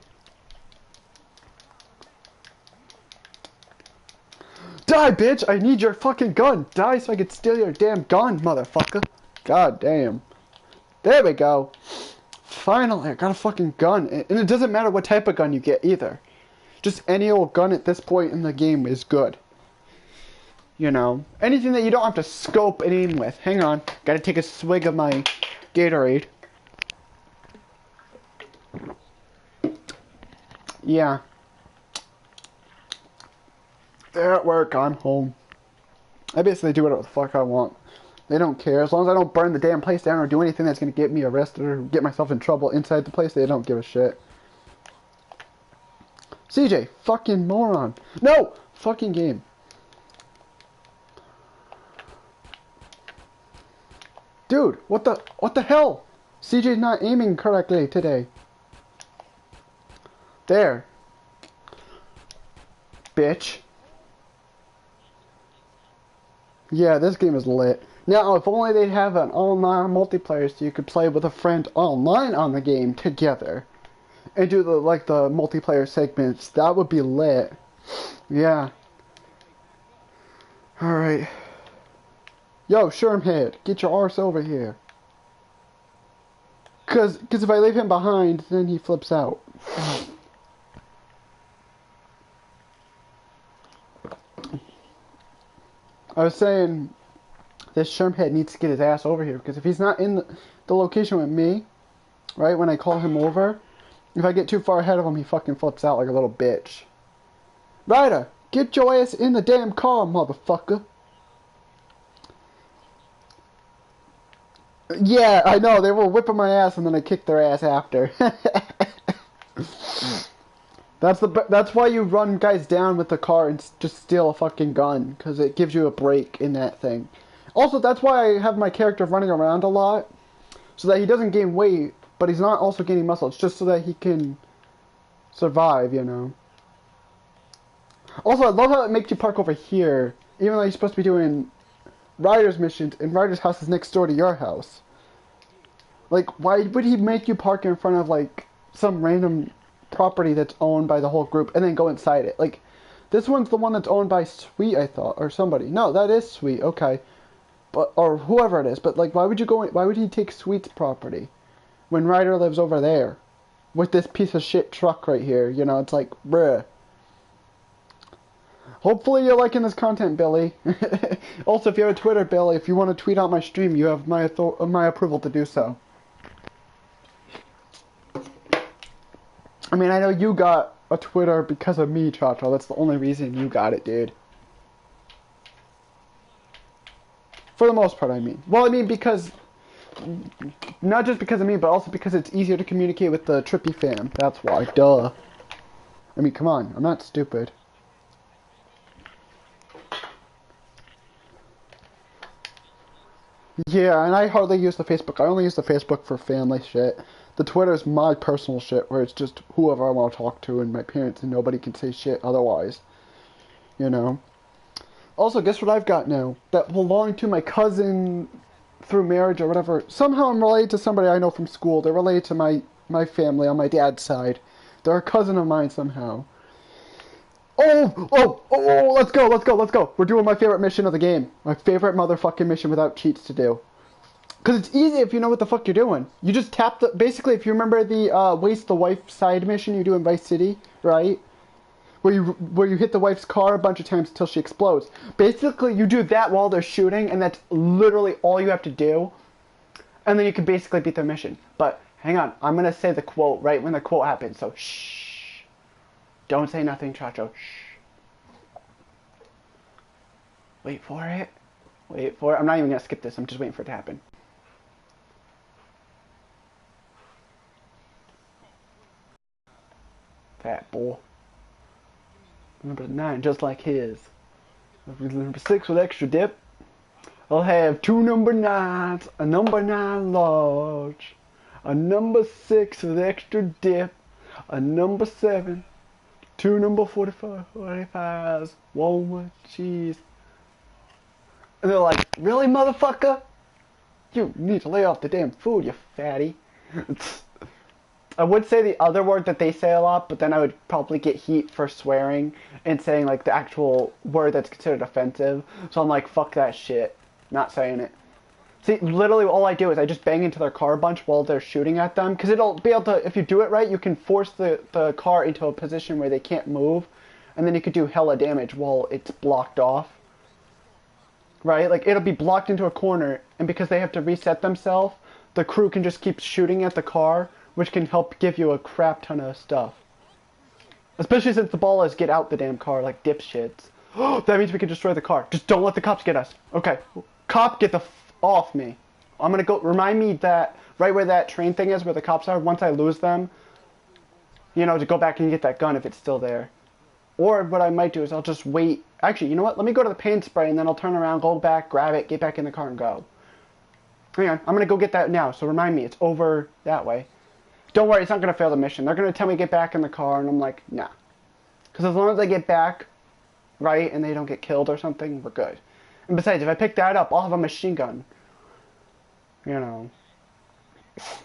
Die, bitch! I need your fucking gun. Die so I can steal your damn gun, motherfucker. God damn. There we go. Finally, I got a fucking gun. And it doesn't matter what type of gun you get either. Just any old gun at this point in the game is good. You know, anything that you don't have to scope and aim with. Hang on, gotta take a swig of my Gatorade. Yeah. They're at work, I'm home. I basically do whatever the fuck I want. They don't care. As long as I don't burn the damn place down or do anything that's gonna get me arrested or get myself in trouble inside the place, they don't give a shit. CJ, fucking moron. No! Fucking game. Dude, what the hell? CJ's not aiming correctly today. There. Bitch. Yeah, this game is lit. Now, if only they'd have an online multiplayer so you could play with a friend online on the game together. And do the multiplayer segments. That would be lit. Yeah. Alright. Yo, Shermhead, get your arse over here. Cause if I leave him behind, then he flips out. I was saying, this Shermhead needs to get his ass over here, because if he's not in the location with me, right, when I call him over, if I get too far ahead of him, he fucking flips out like a little bitch. Ryder, get your ass in the damn car, motherfucker. Yeah, I know, they were whipping my ass and then I kicked their ass after. That's why you run guys down with the car and just steal a fucking gun, because it gives you a break in that thing. Also, that's why I have my character running around a lot, so that he doesn't gain weight, but he's not also gaining muscle. It's just so that he can survive, you know. Also, I love how it makes you park over here, even though you're supposed to be doing Ryder's missions, and Ryder's house is next door to your house. Like, why would he make you park in front of, like, some random property that's owned by the whole group and then go inside it? Like, this one's the one that's owned by Sweet, I thought, or somebody. No, that is Sweet, okay. But, or whoever it is, but, like, why would he take Sweet's property when Ryder lives over there with this piece of shit truck right here? You know, it's like, bruh. Hopefully you're liking this content, Billy. Also, if you have a Twitter, Billy, if you want to tweet out my stream, you have my approval to do so. I mean, I know you got a Twitter because of me, Chacho. That's the only reason you got it, dude. For the most part, I mean. Well, I mean, because... Not just because of me, but also because it's easier to communicate with the Trippy fam. That's why. Duh. I mean, come on. I'm not stupid. Yeah, and I hardly use the Facebook. I only use the Facebook for family shit. The Twitter is my personal shit, where it's just whoever I want to talk to and my parents, and nobody can say shit otherwise. You know? Also, guess what I've got now? That belonged to my cousin through marriage or whatever. Somehow I'm related to somebody I know from school. They're related to my family on my dad's side. They're a cousin of mine somehow. Oh, let's go. We're doing my favorite mission of the game. My favorite motherfucking mission without cheats to do. Because it's easy if you know what the fuck you're doing. You just tap the... Basically, if you remember the Waste the Wife side mission you do in Vice City, right? Where you hit the wife's car a bunch of times until she explodes. Basically, you do that while they're shooting, and that's literally all you have to do. And then you can basically beat the mission. But, hang on. I'm going to say the quote right when the quote happens, so shh. Don't say nothing, Chacho. Shh. Wait for it. I'm not even going to skip this. I'm just waiting for it to happen. Fat boy. Number 9, just like his. Number 6 with extra dip. I'll have 2 number 9s, a number 9 large, a number 6 with extra dip, a number 7, 2 number 45s, 1 with cheese. And they're like, really, motherfucker? You need to lay off the damn food, you fatty. I would say the other word that they say a lot, but then I would probably get heat for swearing and saying, like, the actual word that's considered offensive. So I'm like, fuck that shit. Not saying it. See, literally all I do is I just bang into their car a bunch while they're shooting at them. Because it'll be able to, if you do it right, you can force the car into a position where they can't move. And then you could do hella damage while it's blocked off. Right? Like, it'll be blocked into a corner, and because they have to reset themselves, the crew can just keep shooting at the car, which can help give you a crap ton of stuff. Especially since the ballas get out the damn car like dipshits. That means we can destroy the car. Just don't let the cops get us. Okay. Cop, get the f off me. I'm gonna go, remind me that, right where that train thing is, where the cops are, once I lose them, you know, to go back and get that gun if it's still there. Or what I might do is I'll just wait. Actually, you know what? Let me go to the paint spray, and then I'll turn around, go back, grab it, get back in the car, and go. Hang on. I'm going to go get that now, so remind me. It's over that way. Don't worry, it's not going to fail the mission. They're going to tell me to get back in the car, and I'm like, nah. Because as long as I get back, right, and they don't get killed or something, we're good. And besides, if I pick that up, I'll have a machine gun. You know. If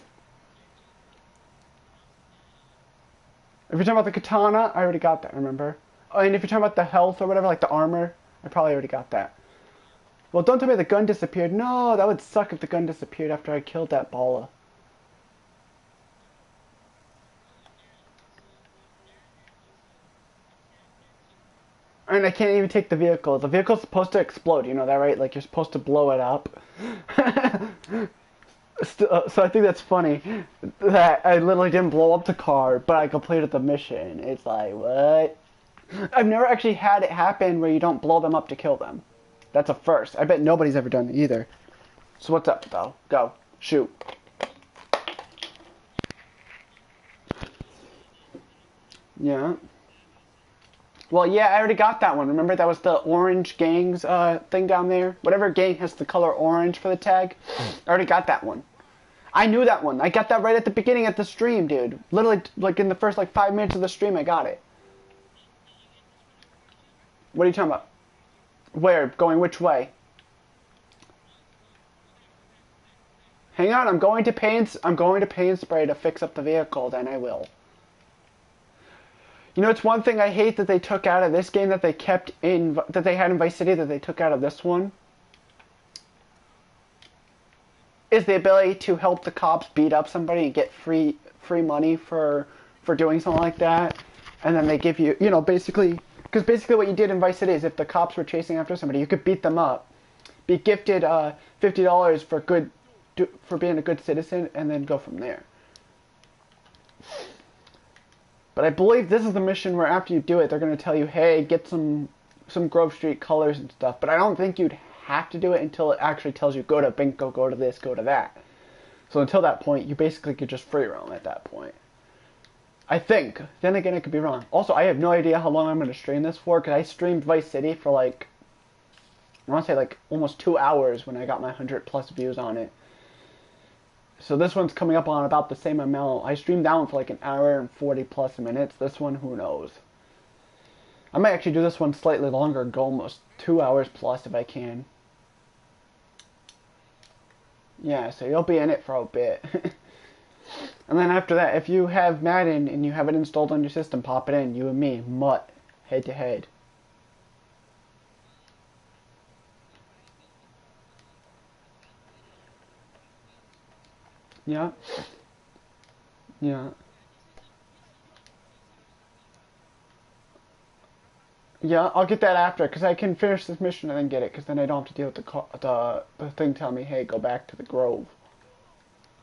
you're talking about the katana, I already got that, remember? Oh, and if you're talking about the health or whatever, like the armor, I probably already got that. Well, don't tell me the gun disappeared. No, that would suck if the gun disappeared after I killed that balla. And I can't even take the vehicle. The vehicle's supposed to explode, you know that, right? Like, you're supposed to blow it up. So I think that's funny that I literally didn't blow up the car, but I completed the mission. It's like, what? I've never actually had it happen where you don't blow them up to kill them. That's a first. I bet nobody's ever done it either. So what's up, though? Go. Shoot. Yeah. Well, yeah, I already got that one. Remember, that was the orange gangs thing down there? Whatever gang has the color orange for the tag. I already got that one. I knew that one. I got that right at the beginning of the stream, dude. Literally, like, in the first, 5 minutes of the stream, I got it. What are you talking about? Where? Going which way? Hang on, I'm going to paint spray to fix up the vehicle, then I will. You know, it's one thing I hate that they took out of this game that they kept in, that they had in Vice City that they took out of this one. Is the ability to help the cops beat up somebody and get free money for doing something like that. And then they give you, you know, basically, because basically what you did in Vice City is if the cops were chasing after somebody, you could beat them up, be gifted $50 for being a good citizen, and then go from there. But I believe this is the mission where after you do it, they're going to tell you, hey, get some Grove Street colors and stuff. But I don't think you'd have to do it until it actually tells you go to Bingo, go to this, go to that. So until that point, you basically could just free roam at that point. I think. Then again, I could be wrong. Also, I have no idea how long I'm going to stream this for, because I streamed Vice City for like, I want to say like almost 2 hours when I got my 100+ views on it. So this one's coming up on about the same amount. I streamed that one for like an hour and 40+ minutes. This one, who knows. I might actually do this one slightly longer and go almost 2 hours plus if I can. Yeah, so you'll be in it for a bit. And then after that, if you have Madden and you have it installed on your system, pop it in. You and me, mutt, head to head. Yeah. Yeah. Yeah, I'll get that after, because I can finish this mission and then get it, because then I don't have to deal with the thing telling me, hey, go back to the Grove.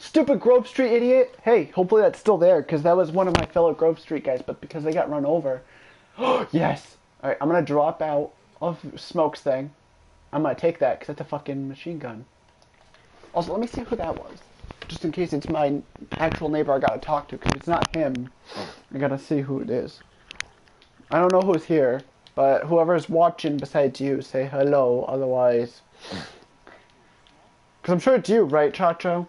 Stupid Grove Street idiot! Hey, hopefully that's still there, because that was one of my fellow Grove Street guys, but because they got run over. Yes! Alright, I'm gonna drop out of Smoke's thing. I'm gonna take that, because that's a fucking machine gun. Also, let me see who that was. Just in case it's my actual neighbor I gotta talk to, because it's not him. I gotta see who it is. I don't know who's here, but whoever's watching besides you, say hello, otherwise... Because I'm sure it's you, right, Chacho?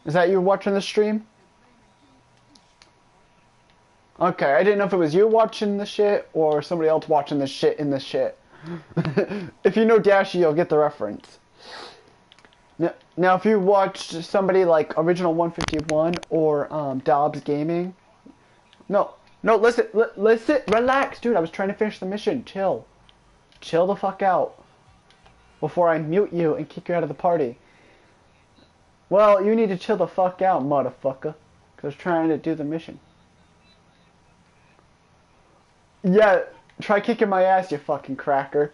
Is that you watching the stream? Okay, I didn't know if it was you watching the shit, or somebody else watching the shit in the shit. If you know Dashy, you'll get the reference. Now, if you watched somebody like Original 151 or Dobbs Gaming, no, listen, relax, dude. I was trying to finish the mission. Chill the fuck out before I mute you and kick you out of the party. Well, you need to chill the fuck out, motherfucker, because I was trying to do the mission. Yeah, try kicking my ass, you fucking cracker.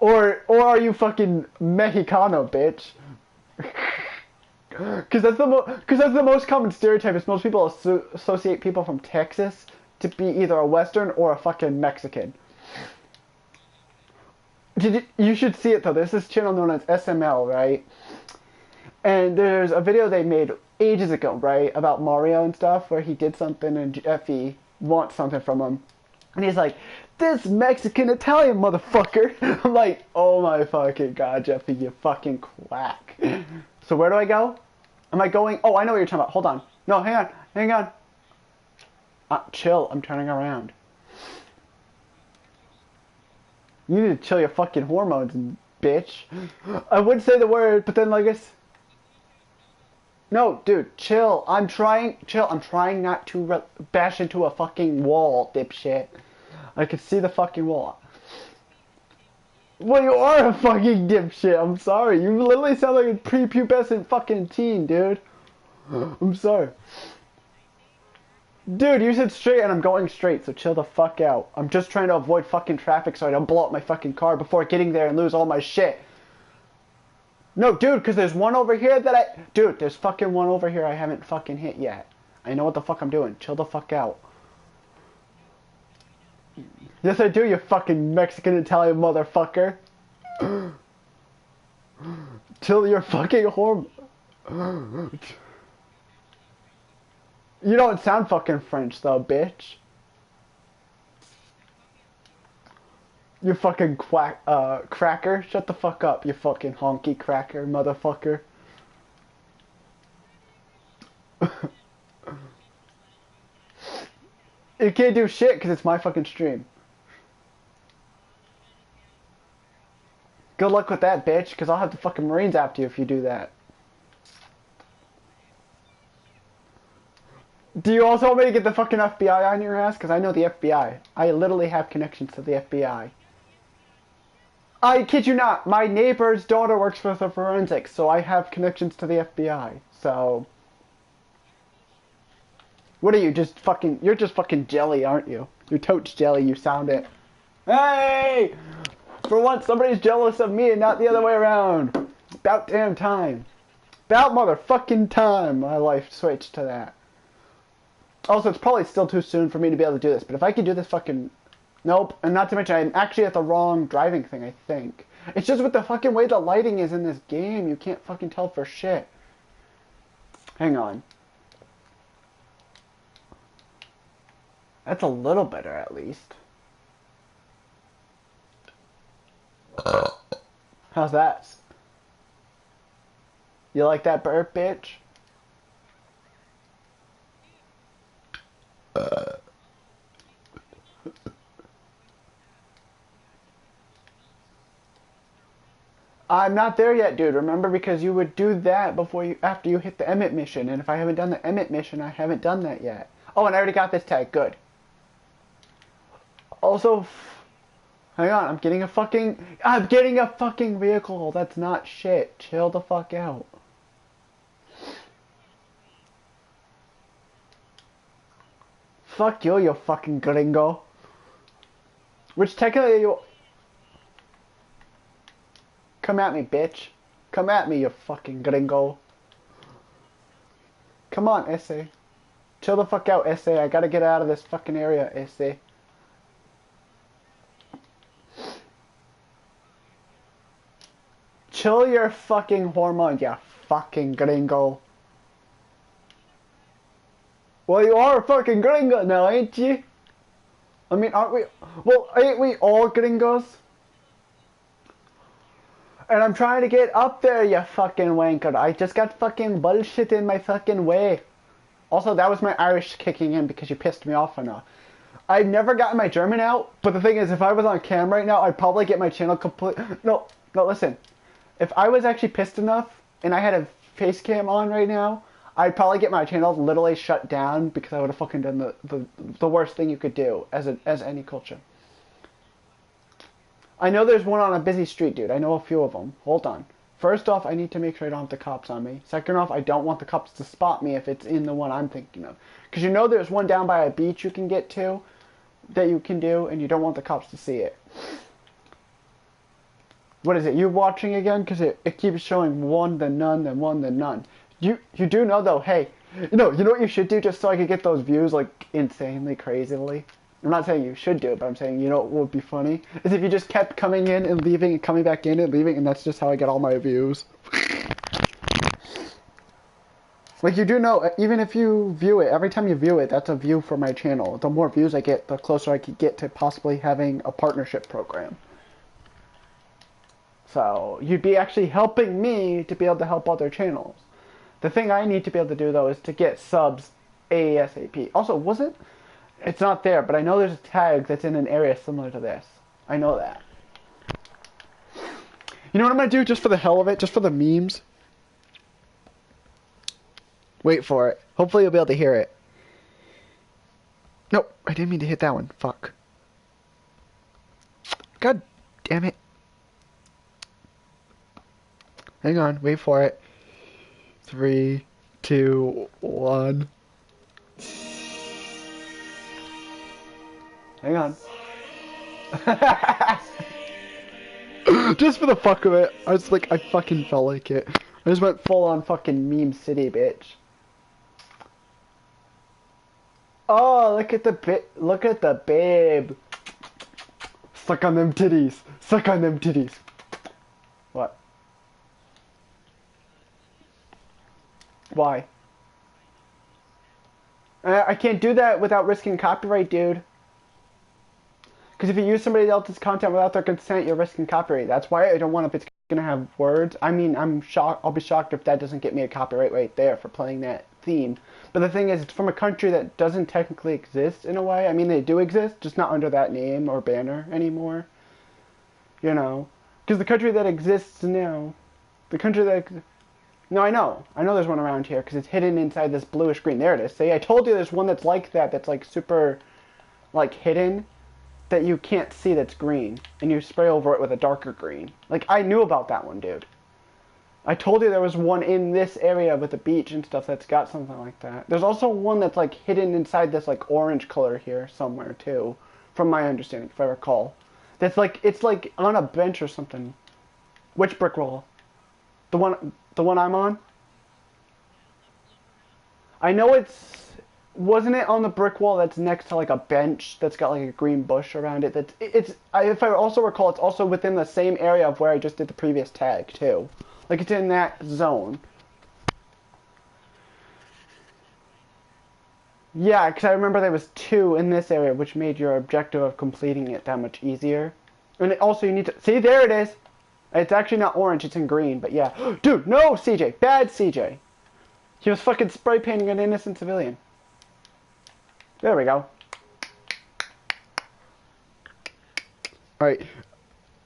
Or are you fucking Mexicano, bitch? Because that's the most common stereotype. Is most people associate people from Texas to be either a Western or a fucking Mexican. You should see it though. There's this channel known as SML, right? And there's a video they made ages ago, right, about Mario and stuff, where he did something and Jeffy wants something from him, and he's like, "This Mexican Italian motherfucker." I'm like, oh my fucking god, Jeffy, you fucking quack. So where do I go? Am I going? Oh, I know what you're talking about. Hold on. No, hang on. Chill. I'm turning around. You need to chill your fucking hormones, bitch. I would say the word, but then like it's. No, dude, chill. I'm trying not to bash into a fucking wall, dipshit. I can see the fucking wall. Well, you are a fucking dipshit. I'm sorry. You literally sound like a prepubescent fucking teen, dude. I'm sorry. Dude, you said straight and I'm going straight, so chill the fuck out. I'm just trying to avoid fucking traffic so I don't blow up my fucking car before getting there and lose all my shit. No, dude, because there's one over here that Dude, there's fucking one over here I haven't fucking hit yet. I know what the fuck I'm doing. Chill the fuck out. Yes, I do, you fucking Mexican-Italian motherfucker. Chill your fucking horn. You don't sound fucking French, though, bitch. You fucking cracker. Shut the fuck up, you fucking honky cracker, motherfucker. You can't do shit because it's my fucking stream. Good luck with that, bitch, because I'll have the fucking Marines after you if you do that. Do you also want me to get the fucking FBI on your ass? Because I know the FBI. I literally have connections to the FBI. I kid you not. My neighbor's daughter works for the forensics, so I have connections to the FBI. So... What are you, just fucking... You're just fucking jelly, aren't you? You're totes jelly, you sound it. Hey! For once, somebody's jealous of me and not the other way around. About damn time. About motherfucking time my life switched to that. Also, it's probably still too soon for me to be able to do this, but if I could do this fucking Nope, and not to mention I'm actually at the wrong driving thing, I think. It's just with the fucking way the lighting is in this game, you can't fucking tell for shit. Hang on. That's a little better, at least. How's that? You like that burp, bitch? I'm not there yet, dude. Remember, because you would do that after you hit the Emmett mission, and if I haven't done the Emmett mission, I haven't done that yet. Oh, and I already got this tag. Good. Also, hang on. I'm getting a fucking vehicle. That's not shit. Chill the fuck out. Fuck you, you fucking gringo. Which technically you. Come at me, bitch. Come at me, you fucking gringo. Come on, Essay. Chill the fuck out, Essay. I gotta get out of this fucking area, Essay. Chill your fucking hormone, you fucking gringo. Well, you are a fucking gringo now, ain't you? I mean, aren't we? Well, ain't we all gringos? And I'm trying to get up there, you fucking wanker. I just got fucking bullshit in my fucking way. Also, that was my Irish kicking in because you pissed me off enough. I've never gotten my German out, but the thing is, if I was on cam right now, I'd probably get my channel complete. No, listen. If I was actually pissed enough and I had a face cam on right now, I'd probably get my channel literally shut down because I would have fucking done the worst thing you could do as any culture. I know there's one on a busy street, dude. I know a few of them. Hold on. First off, I need to make sure I don't have the cops on me. Second off, I don't want the cops to spot me if it's in the one I'm thinking of. Because you know there's one down by a beach you can get to that you can do, and you don't want the cops to see it. What is it? You watching again? Because it keeps showing one, then none, then one, then none. You do know, though, hey, you know what you should do just so I could get those views, like, insanely, crazily? I'm not saying you should do it, but I'm saying, you know what would be funny? Is if you just kept coming in and leaving and coming back in and leaving, and that's just how I get all my views. Like, you do know, even if you view it, every time you view it, that's a view for my channel. The more views I get, the closer I could get to possibly having a partnership program. So, you'd be actually helping me to be able to help other channels. The thing I need to be able to do, though, is to get subs ASAP. Also, it's not there, but I know there's a tag that's in an area similar to this. I know that. You know what I'm going to do just for the hell of it? Just for the memes? Wait for it. Hopefully you'll be able to hear it. Nope, I didn't mean to hit that one. Fuck. God damn it. Hang on, wait for it. 3, 2, 1. Hang on. Just for the fuck of it. I fucking felt like it. I just went full on fucking meme city, bitch. Oh, look at the babe. Suck on them titties. Suck on them titties. What? Why? I can't do that without risking copyright, dude. Because if you use somebody else's content without their consent, you're risking copyright. That's why I don't want if it's gonna have words. I mean, I'll be shocked if that doesn't get me a copyright right there for playing that theme. But the thing is, it's from a country that doesn't technically exist in a way. I mean, they do exist, just not under that name or banner anymore. You know, because the country that exists now, no, I know there's one around here because it's hidden inside this bluish green. There it is. See, I told you there's one that's like that. That's like super, like hidden. That you can't see that's green, and you spray over it with a darker green. Like, I knew about that one, dude. I told you there was one in this area with the beach and stuff that's got something like that. There's also one that's, like, hidden inside this, like, orange color here somewhere, too. From my understanding, if I recall. That's, like, it's, like, on a bench or something. Which brick wall? The one I'm on? I know it's... Wasn't it on the brick wall that's next to like a bench that's got like a green bush around it? If I also recall, it's also within the same area of where I just did the previous tag too. Like it's in that zone. Yeah, because I remember there was two in this area, which made your objective of completing it that much easier. And also you need to see there it is. It's actually not orange, it's in green. But yeah, dude, no CJ, bad CJ. He was fucking spray painting an innocent civilian. There we go. Alright.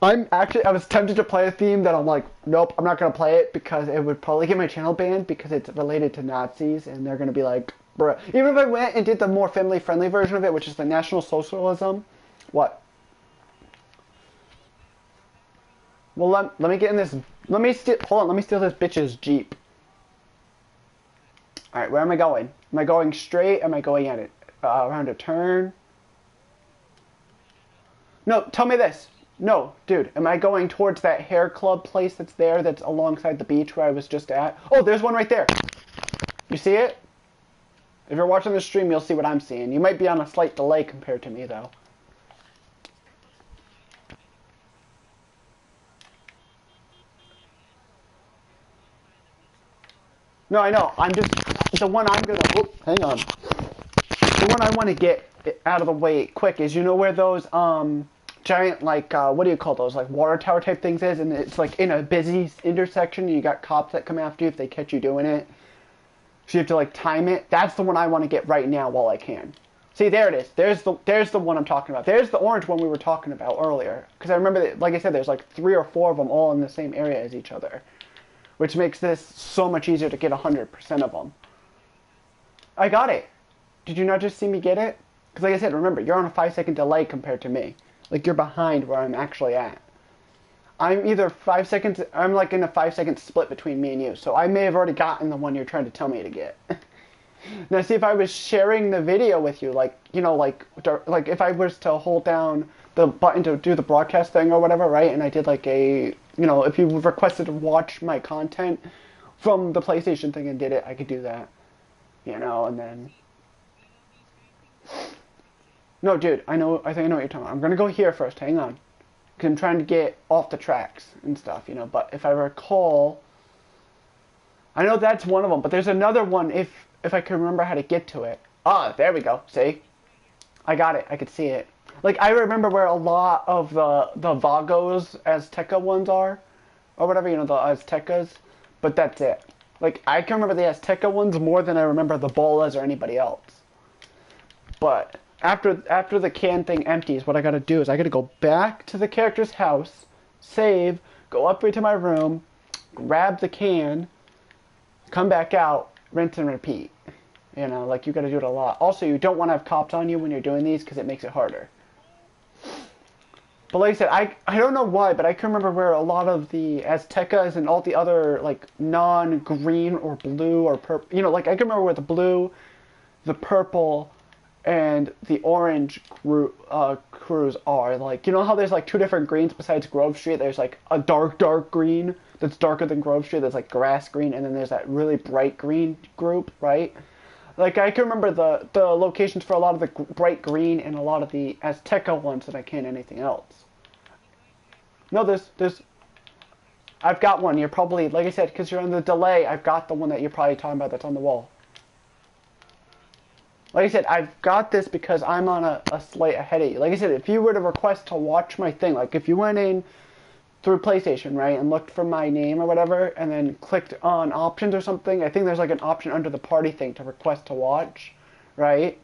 I was tempted to play a theme that I'm like, nope, I'm not going to play it because it would probably get my channel banned because it's related to Nazis and they're going to be like, bruh. Even if I went and did the more family-friendly version of it, which is the National Socialism, what? Well, let me get in this, hold on, let me steal this bitch's Jeep. Alright, where am I going? Am I going straight? Am I going at it? Around a turn? No, tell me this. No, dude, am I going towards that hair club place that's there, that's alongside the beach where I was just at? Oh, there's one right there. You see it? If you're watching the stream, you'll see what I'm seeing. You might be on a slight delay compared to me, though. No, I know. I'm just... The one I'm gonna... Oh, hang on. The one I want to get out of the way quick is, you know where those, giant, like, what do you call those? Like, water tower type things is? And it's, like, in a busy intersection, and you got cops that come after you if they catch you doing it. So you have to, like, time it. That's the one I want to get right now while I can. See, there it is. There's the one I'm talking about. There's the orange one we were talking about earlier. Because I remember, that, like I said, there's, like, 3 or 4 of them all in the same area as each other. Which makes this so much easier to get 100% of them. I got it. Did you not just see me get it? Because like I said, remember, you're on a 5-second delay compared to me. Like, you're behind where I'm actually at. I'm either 5 seconds... I'm, like, in a 5-second split between me and you. So I may have already gotten the one you're trying to tell me to get. Now, see, if I was sharing the video with you, like, you know, like if I was to hold down the button to do the broadcast thing or whatever, right? And I did, like, a... You know, if you requested to watch my content from the PlayStation thing and did it, I could do that. You know, and then... No, dude, I think I know what you're talking about. I'm gonna go here first, hang on. Because I'm trying to get off the tracks and stuff, you know, but if I recall... I know that's one of them, but there's another one if I can remember how to get to it. Ah, there we go, see? I got it, I could see it. Like, I remember where a lot of the Vagos Azteca ones are, or whatever, you know, the Aztecas, but that's it. Like, I can remember the Azteca ones more than I remember the Bolas or anybody else. But after the can thing empties, what I gotta do is I gotta go back to the character's house, save, go up into my room, grab the can, come back out, rinse and repeat. You know, like, you gotta do it a lot. Also, you don't want to have cops on you when you're doing these because it makes it harder. But like I said, I don't know why, but I can remember where a lot of the Aztecas and all the other, like, non-green or blue or purple, you know, like, I can remember where the blue, the purple, and the orange crews are. Like, you know how there's, like, 2 different greens besides Grove Street? There's, like, a dark green that's darker than Grove Street that's, like, grass green, and then there's that really bright green group, right? Like, I can remember the locations for a lot of the bright green and a lot of the Azteca ones than I can anything else. No, there's... I've got one. You're probably, like I said, because you're on the delay, I've got the one that you're probably talking about that's on the wall. Like I said, I've got this because I'm on a slight ahead of you. Like I said, if you were to request to watch my thing, like if you went in through PlayStation, right, and looked for my name or whatever, and then clicked on options or something, I think there's like an option under the party thing to request to watch, right?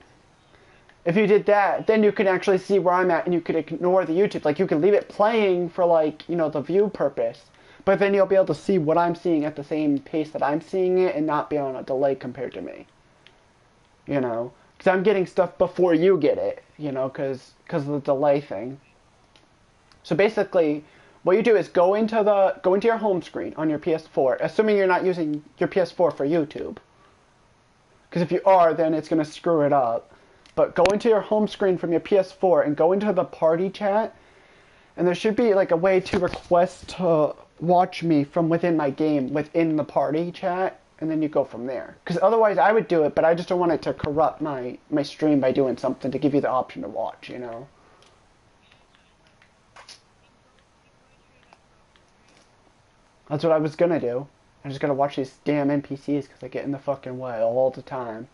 If you did that, then you can actually see where I'm at, and you could ignore the YouTube. Like, you can leave it playing for, like, you know, the view purpose, but then you'll be able to see what I'm seeing at the same pace that I'm seeing it, and not be on a delay compared to me. You know? Because I'm getting stuff before you get it, you know, because of the delay thing. So basically, what you do is go into your home screen on your PS4, assuming you're not using your PS4 for YouTube. Because if you are, then it's going to screw it up. But go into your home screen from your PS4 and go into the party chat, and there should be like a way to request to watch me from within my game, within the party chat. and then you go from there. Because otherwise I would do it, but I just don't want it to corrupt my stream by doing something to give you the option to watch, you know? That's what I was gonna do. I'm just gonna watch these damn NPCs because they get in the fucking way all the time.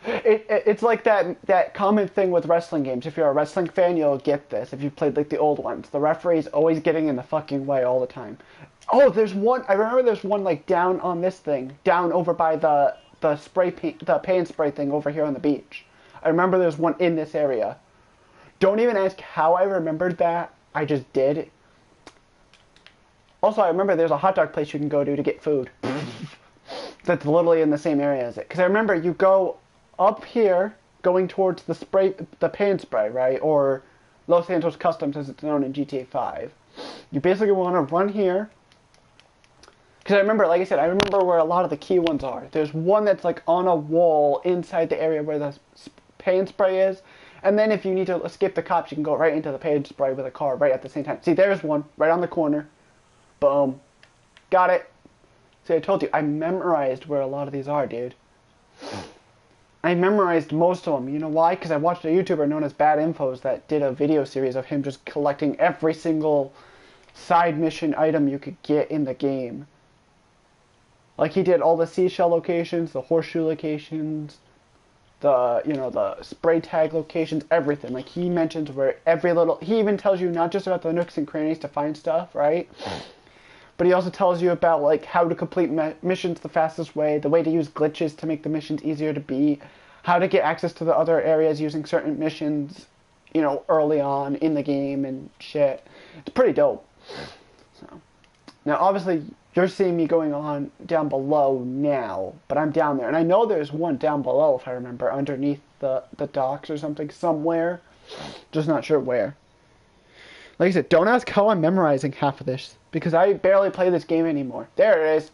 It's like that common thing with wrestling games. If you're a wrestling fan, you'll get this. If you've played like the old ones, the referee's always getting in the fucking way all the time. Oh, there's one. I remember there's one like down on this thing, down over by the spray paint, the paint spray thing over here on the beach. I remember there's one in this area. Don't even ask how I remembered that. I just did. Also, I remember there's a hot dog place you can go to get food. That's literally in the same area as it. Because I remember you go up here, going towards the paint spray, right? Or Los Santos Customs as it's known in GTA 5. You basically want to run here. Because I remember, like I said, I remember where a lot of the key ones are. There's one that's like on a wall inside the area where the paint spray is. And then if you need to escape the cops, you can go right into the paint spray with a car right at the same time. See, there's one right on the corner. Boom. Got it. See, I told you, I memorized where a lot of these are, dude. I memorized most of them. You know why? Because I watched a YouTuber known as Bad Infos that did a video series of him just collecting every single side mission item you could get in the game. Like, he did all the seashell locations, the horseshoe locations, the spray tag locations, everything. Like, he mentions where he even tells you not just about the nooks and crannies to find stuff, right? But he also tells you about, like, how to complete missions the fastest way, the way to use glitches to make the missions easier to beat, how to get access to the other areas using certain missions, early on in the game and shit. It's pretty dope. So, now, obviously, you're seeing me going on down below now, but I'm down there. And I know there's one down below, if I remember, underneath the docks or something, somewhere. Just not sure where. Like I said, don't ask how I'm memorizing half of this, because I barely play this game anymore. There it is.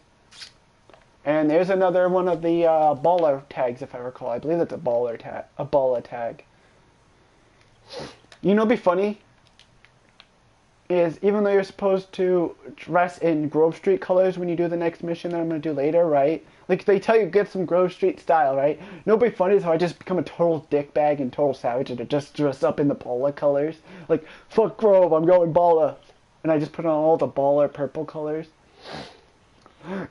And there's another one of the baller tags, if I recall. I believe that's a baller tag, a baller tag. What'd be funny? Is even though you're supposed to dress in Grove Street colors when you do the next mission that I'm going to do later, right? Like, they tell you get some Grove Street style, right? Nobody funny is how I just become a total dickbag and total savage and I just dress up in the baller colors. Like, fuck Grove, I'm going baller. And I just put on all the baller purple colors.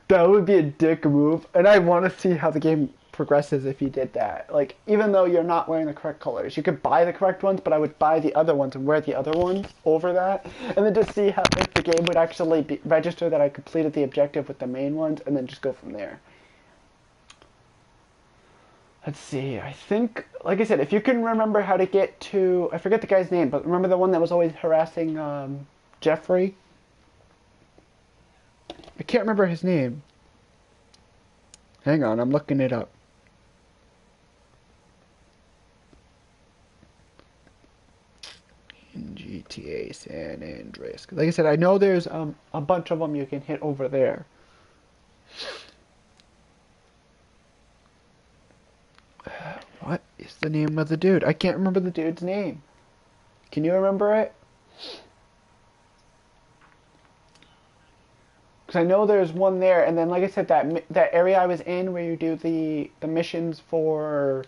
That would be a dick move. And I want to see how the game progresses if you did that. Like, even though you're not wearing the correct colors, you could buy the correct ones, but I would buy the other ones and wear the other ones over that, and then just see how if the game would actually register that I completed the objective with the main ones, and then just go from there. Let's see, I think, like I said, if you can remember how to get to, I forget the guy's name, but remember the one that was always harassing Jeffrey? I can't remember his name. Hang on, I'm looking it up. In GTA San Andreas. Like I said, I know there's a bunch of them you can hit over there. What is the name of the dude? I can't remember the dude's name. Can you remember it? Because I know there's one there, and then like I said, that area I was in where you do the missions for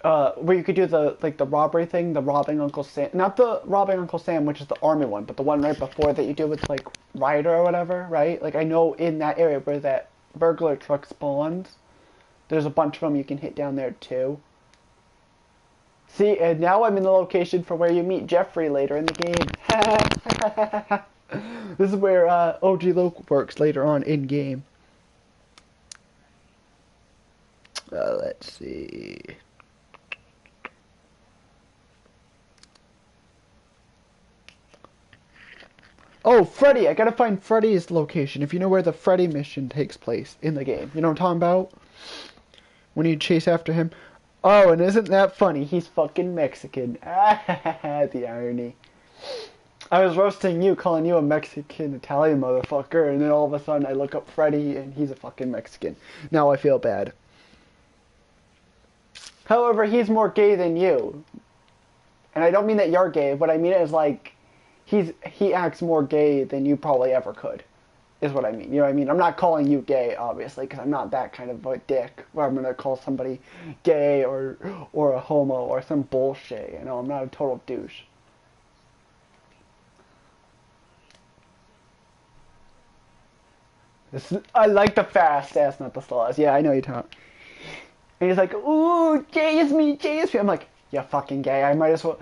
where you could do the robbery thing, the robbing Uncle Sam, not the robbing Uncle Sam, which is the army one, but the one right before that you do with like Ryder or whatever, right? Like, I know in that area where that burglar truck spawns, there's a bunch of them you can hit down there too. See, and now I'm in the location for where you meet Jeffrey later in the game. This is where OG Loc works later on in game. Let's see. Oh, Freddy! I gotta find Freddy's location. If you know where the Freddy mission takes place in the game. You know what I'm talking about? When you chase after him. Oh, and isn't that funny? He's fucking Mexican. The irony. I was roasting you, calling you a Mexican Italian motherfucker, and then all of a sudden I look up Freddy and he's a fucking Mexican. Now I feel bad. However, he's more gay than you. And I don't mean that you're gay. What I mean is, like, he acts more gay than you probably ever could. is what I mean. You know what I mean? I'm not calling you gay, obviously, because I'm not that kind of a dick where I'm gonna call somebody gay or a homo or some bullshit. You know, I'm not a total douche. I like the fast ass, not the slow ass. Yeah, I know you talk. And he's like, ooh, gay is me, gay is me. I'm like, you're fucking gay. I might as well.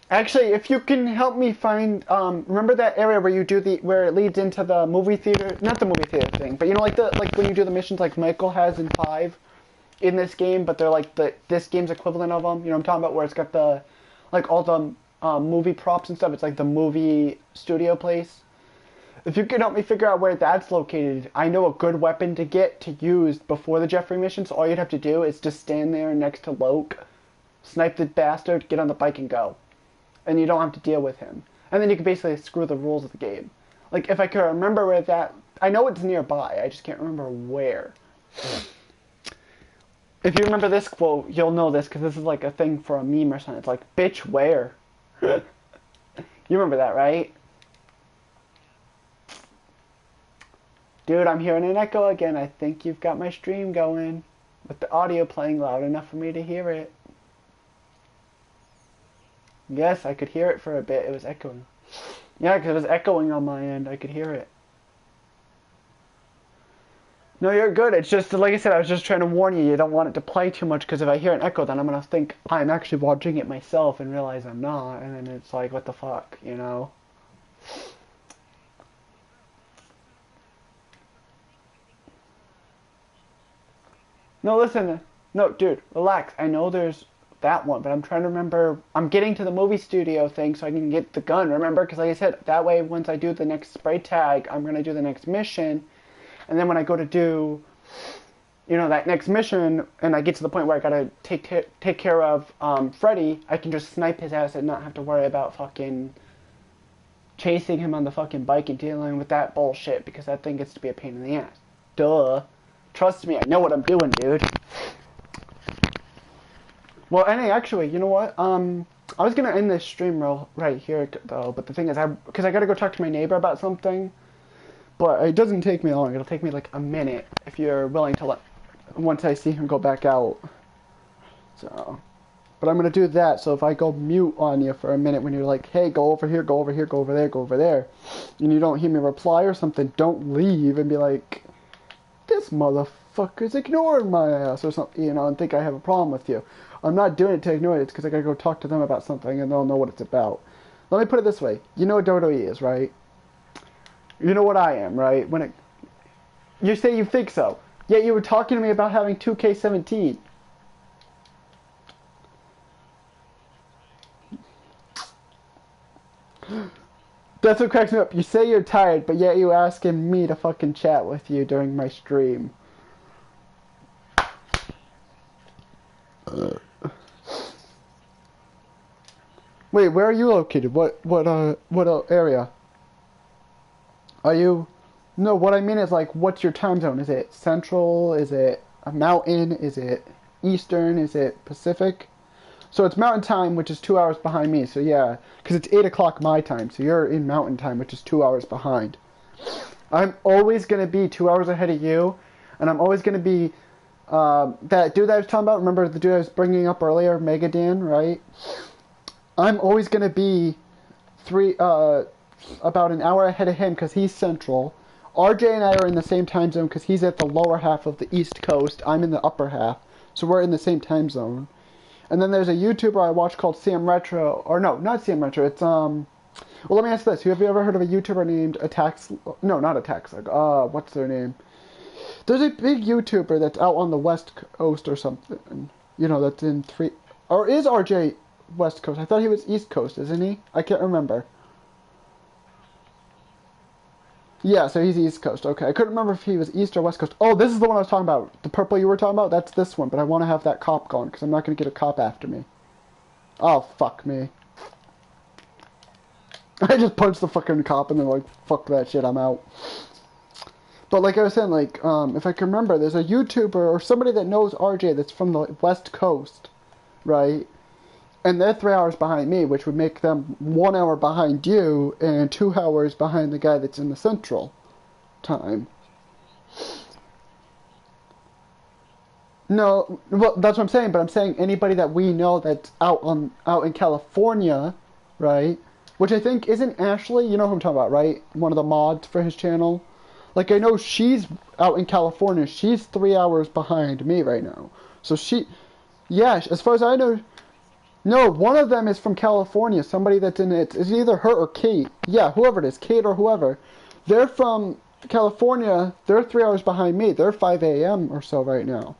Actually, if you can help me find, remember that area where you do where it leads into the movie theater? Not the movie theater thing, but you know, like when you do the missions like Michael has in 5 in this game, but they're like this game's equivalent of them. You know what I'm talking about? Where it's got the, like all the movie props and stuff. It's like the movie studio place. If you can help me figure out where that's located, I know a good weapon to get to use before the Jeffrey mission, so all you'd have to do is just stand there next to Loke, snipe the bastard, get on the bike and go. And you don't have to deal with him. And then you can basically screw the rules of the game. Like, if I could remember where that... I know it's nearby, I just can't remember where. If you remember this quote, you'll know this, because this is like a thing for a meme or something. It's like, bitch, where? You remember that, right? Dude, I'm hearing an echo again. I think you've got my stream going with the audio playing loud enough for me to hear it. Yes, I could hear it for a bit. It was echoing. Yeah, because it was echoing on my end. I could hear it. No, you're good. It's just, like I said, I was just trying to warn you. You don't want it to play too much, because if I hear an echo, then I'm going to think I'm actually watching it myself and realize I'm not. And then it's like, what the fuck, you know? No, listen. No, dude, relax. I know there's that one, but I'm trying to remember. I'm getting to the movie studio thing so I can get the gun, remember? Because like I said, that way once I do the next spray tag, I'm going to do the next mission. And then when I go to do, you know, that next mission, and I get to the point where I got to take care of Freddy, I can just snipe his ass and not have to worry about fucking chasing him on the fucking bike and dealing with that bullshit, because that thing gets to be a pain in the ass. Duh. Trust me, I know what I'm doing, dude. Well, actually, you know what? I was gonna end this stream right here, though. But the thing is, because I gotta go talk to my neighbor about something. But it doesn't take me long. It'll take me like a minute if you're willing to once I see him go back out. So, but I'm gonna do that. So if I go mute on you for a minute when you're like, hey, go over here, go over here, go over there, go over there, and you don't hear me reply or something, don't leave and be like, this motherfucker's ignoring my ass or something, you know, and think I have a problem with you. I'm not doing it to ignore it. It's because I gotta go talk to them about something and they'll know what it's about. Let me put it this way. You know what WWE is, right? You know what I am, right? You say you think so. Yet you were talking to me about having 2K17. That's what cracks me up. You say you're tired, but yet you asking me to fucking chat with you during my stream. Wait, where are you located? What area? Are you... No, what I mean is, like, what's your time zone? Is it Central? Is it a Mountain? Is it Eastern? Is it Pacific? So it's Mountain Time, which is 2 hours behind me. So yeah, because it's 8 o'clock my time. So you're in Mountain Time, which is 2 hours behind. I'm always going to be 2 hours ahead of you. And I'm always going to be... that dude that I was talking about, remember the dude I was bringing up earlier, Megadan, right? I'm always going to be about an hour ahead of him because he's Central. RJ and I are in the same time zone because he's at the lower half of the East Coast. I'm in the upper half. So we're in the same time zone. And then there's a YouTuber I watch called CM Retro, or no, not CM Retro, it's, well, let me ask this, have you ever heard of a YouTuber named Attacks, no, not Attacks, what's their name? There's a big YouTuber that's out on the West Coast or something, you know, that's in or is RJ West Coast? I thought he was East Coast, isn't he? I can't remember. Yeah, so he's East Coast. Okay, I couldn't remember if he was East or West Coast. Oh, this is the one I was talking about. The purple you were talking about? That's this one, but I want to have that cop going, because I'm not going to get a cop after me. Oh, fuck me. I just punched the fucking cop and then like, fuck that shit, I'm out. But like I was saying, like, if I can remember, there's a YouTuber or somebody that knows RJ that's from the West Coast, right? And they're 3 hours behind me, which would make them 1 hour behind you and 2 hours behind the guy that's in the Central. time. No, well, that's what I'm saying. But I'm saying anybody that we know that's out in California, right? Which I think isn't Ashley. You know who I'm talking about, right? One of the mods for his channel. Like I know she's out in California. She's 3 hours behind me right now. So yeah, as far as I know, no, one of them is from California. Somebody that's in it. It's either her or Kate. Yeah, whoever it is, Kate or whoever. They're from California. They're 3 hours behind me. They're 5 a.m. or so right now.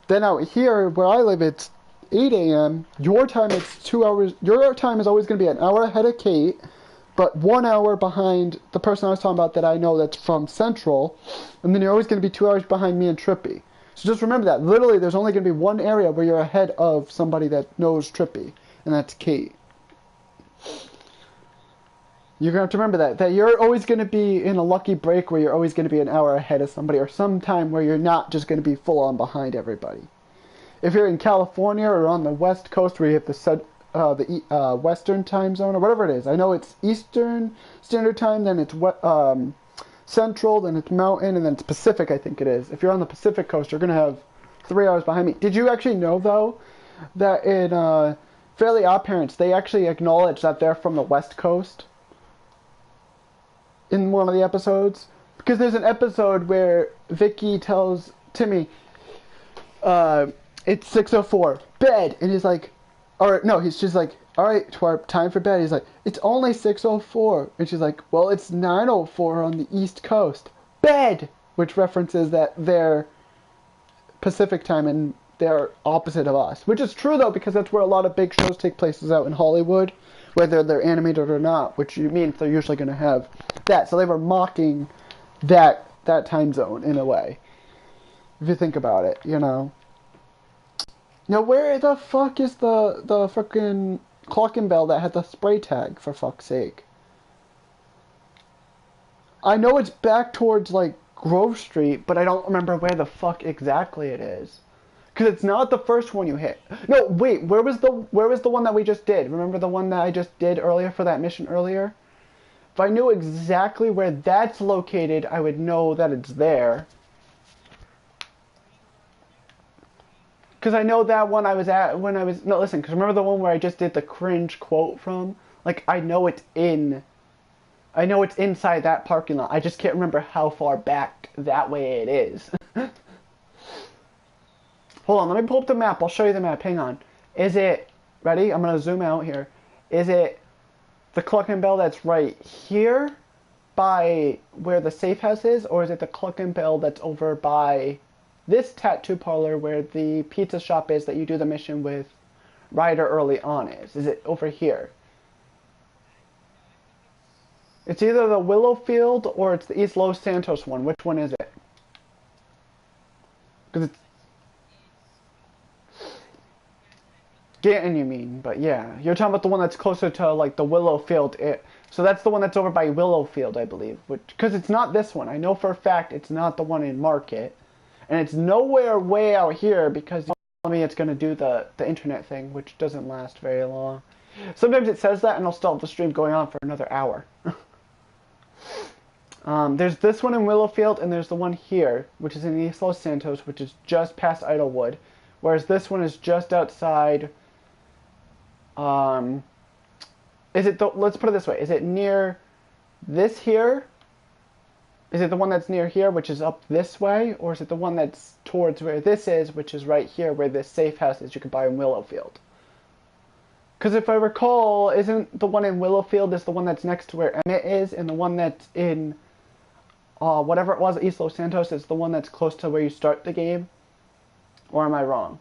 Then out here, where I live, it's 8 a.m. Your time is 2 hours. Your time is always going to be an hour ahead of Kate, but 1 hour behind the person I was talking about that I know that's from Central. And then you're always going to be 2 hours behind me and Trippy. So just remember that. Literally, there's only going to be one area where you're ahead of somebody that knows Trippy, and that's Kate. You're going to have to remember that you're always going to be in a lucky break where you're always going to be an hour ahead of somebody, or some time where you're not just going to be full on behind everybody. If you're in California or on the West Coast where you have the Western time zone or whatever it is, I know it's Eastern Standard Time, then it's Central, then it's Mountain, and then it's Pacific, I think it is. If you're on the Pacific Coast, you're going to have 3 hours behind me. Did you actually know, though, that in Fairly Odd Parents, they actually acknowledge that they're from the West Coast in one of the episodes? Because there's an episode where Vicky tells Timmy, it's 6:04, bed, and he's like, or no, he's just like, all right, time for bed. He's like, it's only 6:04, and she's like, well, it's 9:04 on the East Coast, bed, which references that they're Pacific time and they're opposite of us, which is true though, because that's where a lot of big shows take place, is out in Hollywood, whether they're animated or not, which means they're usually going to have that. So they were mocking that time zone in a way, if you think about it, you know. Now, where the fuck is the frickin' Clock and Bell that had the spray tag, for fuck's sake? I know it's back towards, like, Grove Street, but I don't remember where the fuck exactly it is. Because it's not the first one you hit. No, wait, where was the one that we just did? Remember the one that I just did earlier for that mission earlier? If I knew exactly where that's located, I would know that it's there. Because I know that one I was at when I was... No, listen, because remember the one where I just did the cringe quote from? Like, I know it's inside that parking lot. I just can't remember how far back that way it is. Hold on, let me pull up the map. I'll show you the map. Hang on. Is it... Ready? I'm going to zoom out here. Is it the Cluck and Bell that's right here by where the safe house is? Or is it the Cluck and Bell that's over by this tattoo parlor where the pizza shop is that you do the mission with Ryder early on is? Is it over here? It's either the Willowfield or it's the East Los Santos one. Which one is it? Because it's... Ganton, you mean, but yeah. You're talking about the one that's closer to, like, the Willowfield. So that's the one that's over by Willowfield, I believe. Because it's not this one. I know for a fact it's not the one in Market. And it's nowhere way out here because you tell me it's going to do the internet thing, which doesn't last very long. Sometimes it says that and I'll still have the stream going on for another hour. There's this one in Willowfield and there's the one here, which is in East Los Santos, which is just past Idlewood. Whereas this one is just outside... let's put it this way. Is it near this here? Is it the one that's near here, which is up this way? Or is it the one that's towards where this is, which is right here, where this safe house is you can buy in Willowfield? Because if I recall, isn't the one in Willowfield is the one that's next to where Emmett is, and the one that's in, whatever it was, East Los Santos, is the one that's close to where you start the game? Or am I wrong?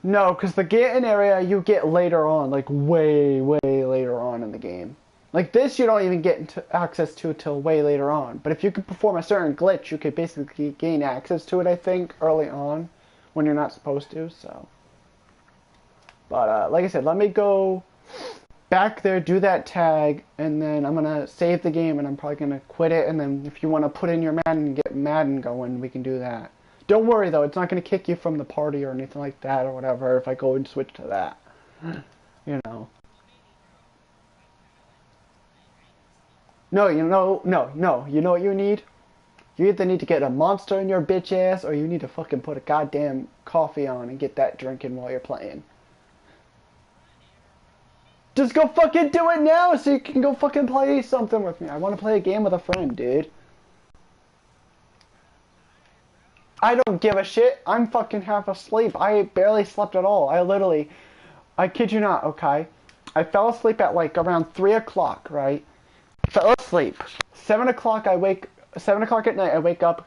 No, because the Ganton area you get later on, like way, way later on in the game. Like this you don't even get access to till way later on. But if you can perform a certain glitch, you could basically gain access to it, I think, early on when you're not supposed to, so. But like I said, let me go back there, do that tag, and then I'm going to save the game and I'm probably going to quit it. And then if you want to put in your Madden and get Madden going, we can do that. Don't worry, though. It's not going to kick you from the party or anything like that or whatever if I go and switch to that. You know. No, no. You know what you need? You either need to get a monster in your bitch ass, or you need to fucking put a goddamn coffee on and get that drinking while you're playing. Just go fucking do it now so you can go fucking play something with me. I want to play a game with a friend, dude. I don't give a shit. I'm fucking half asleep. I barely slept at all. I kid you not, okay? I fell asleep at like around 3 o'clock, right? Fell asleep. 7 o'clock at night, I wake up,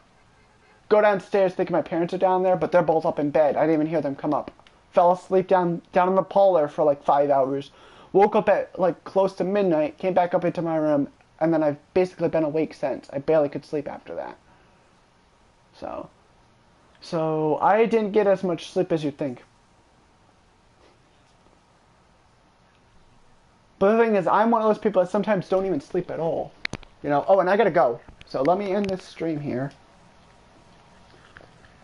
go downstairs thinking my parents are down there, but they're both up in bed. I didn't even hear them come up. Fell asleep down in the parlor for like 5 hours. Woke up at like close to midnight, came back up into my room, and then I've basically been awake since. I barely could sleep after that. So, so I didn't get as much sleep as you'd think. But the thing is, I'm one of those people that sometimes don't even sleep at all. You know, oh, and I gotta go. So let me end this stream here.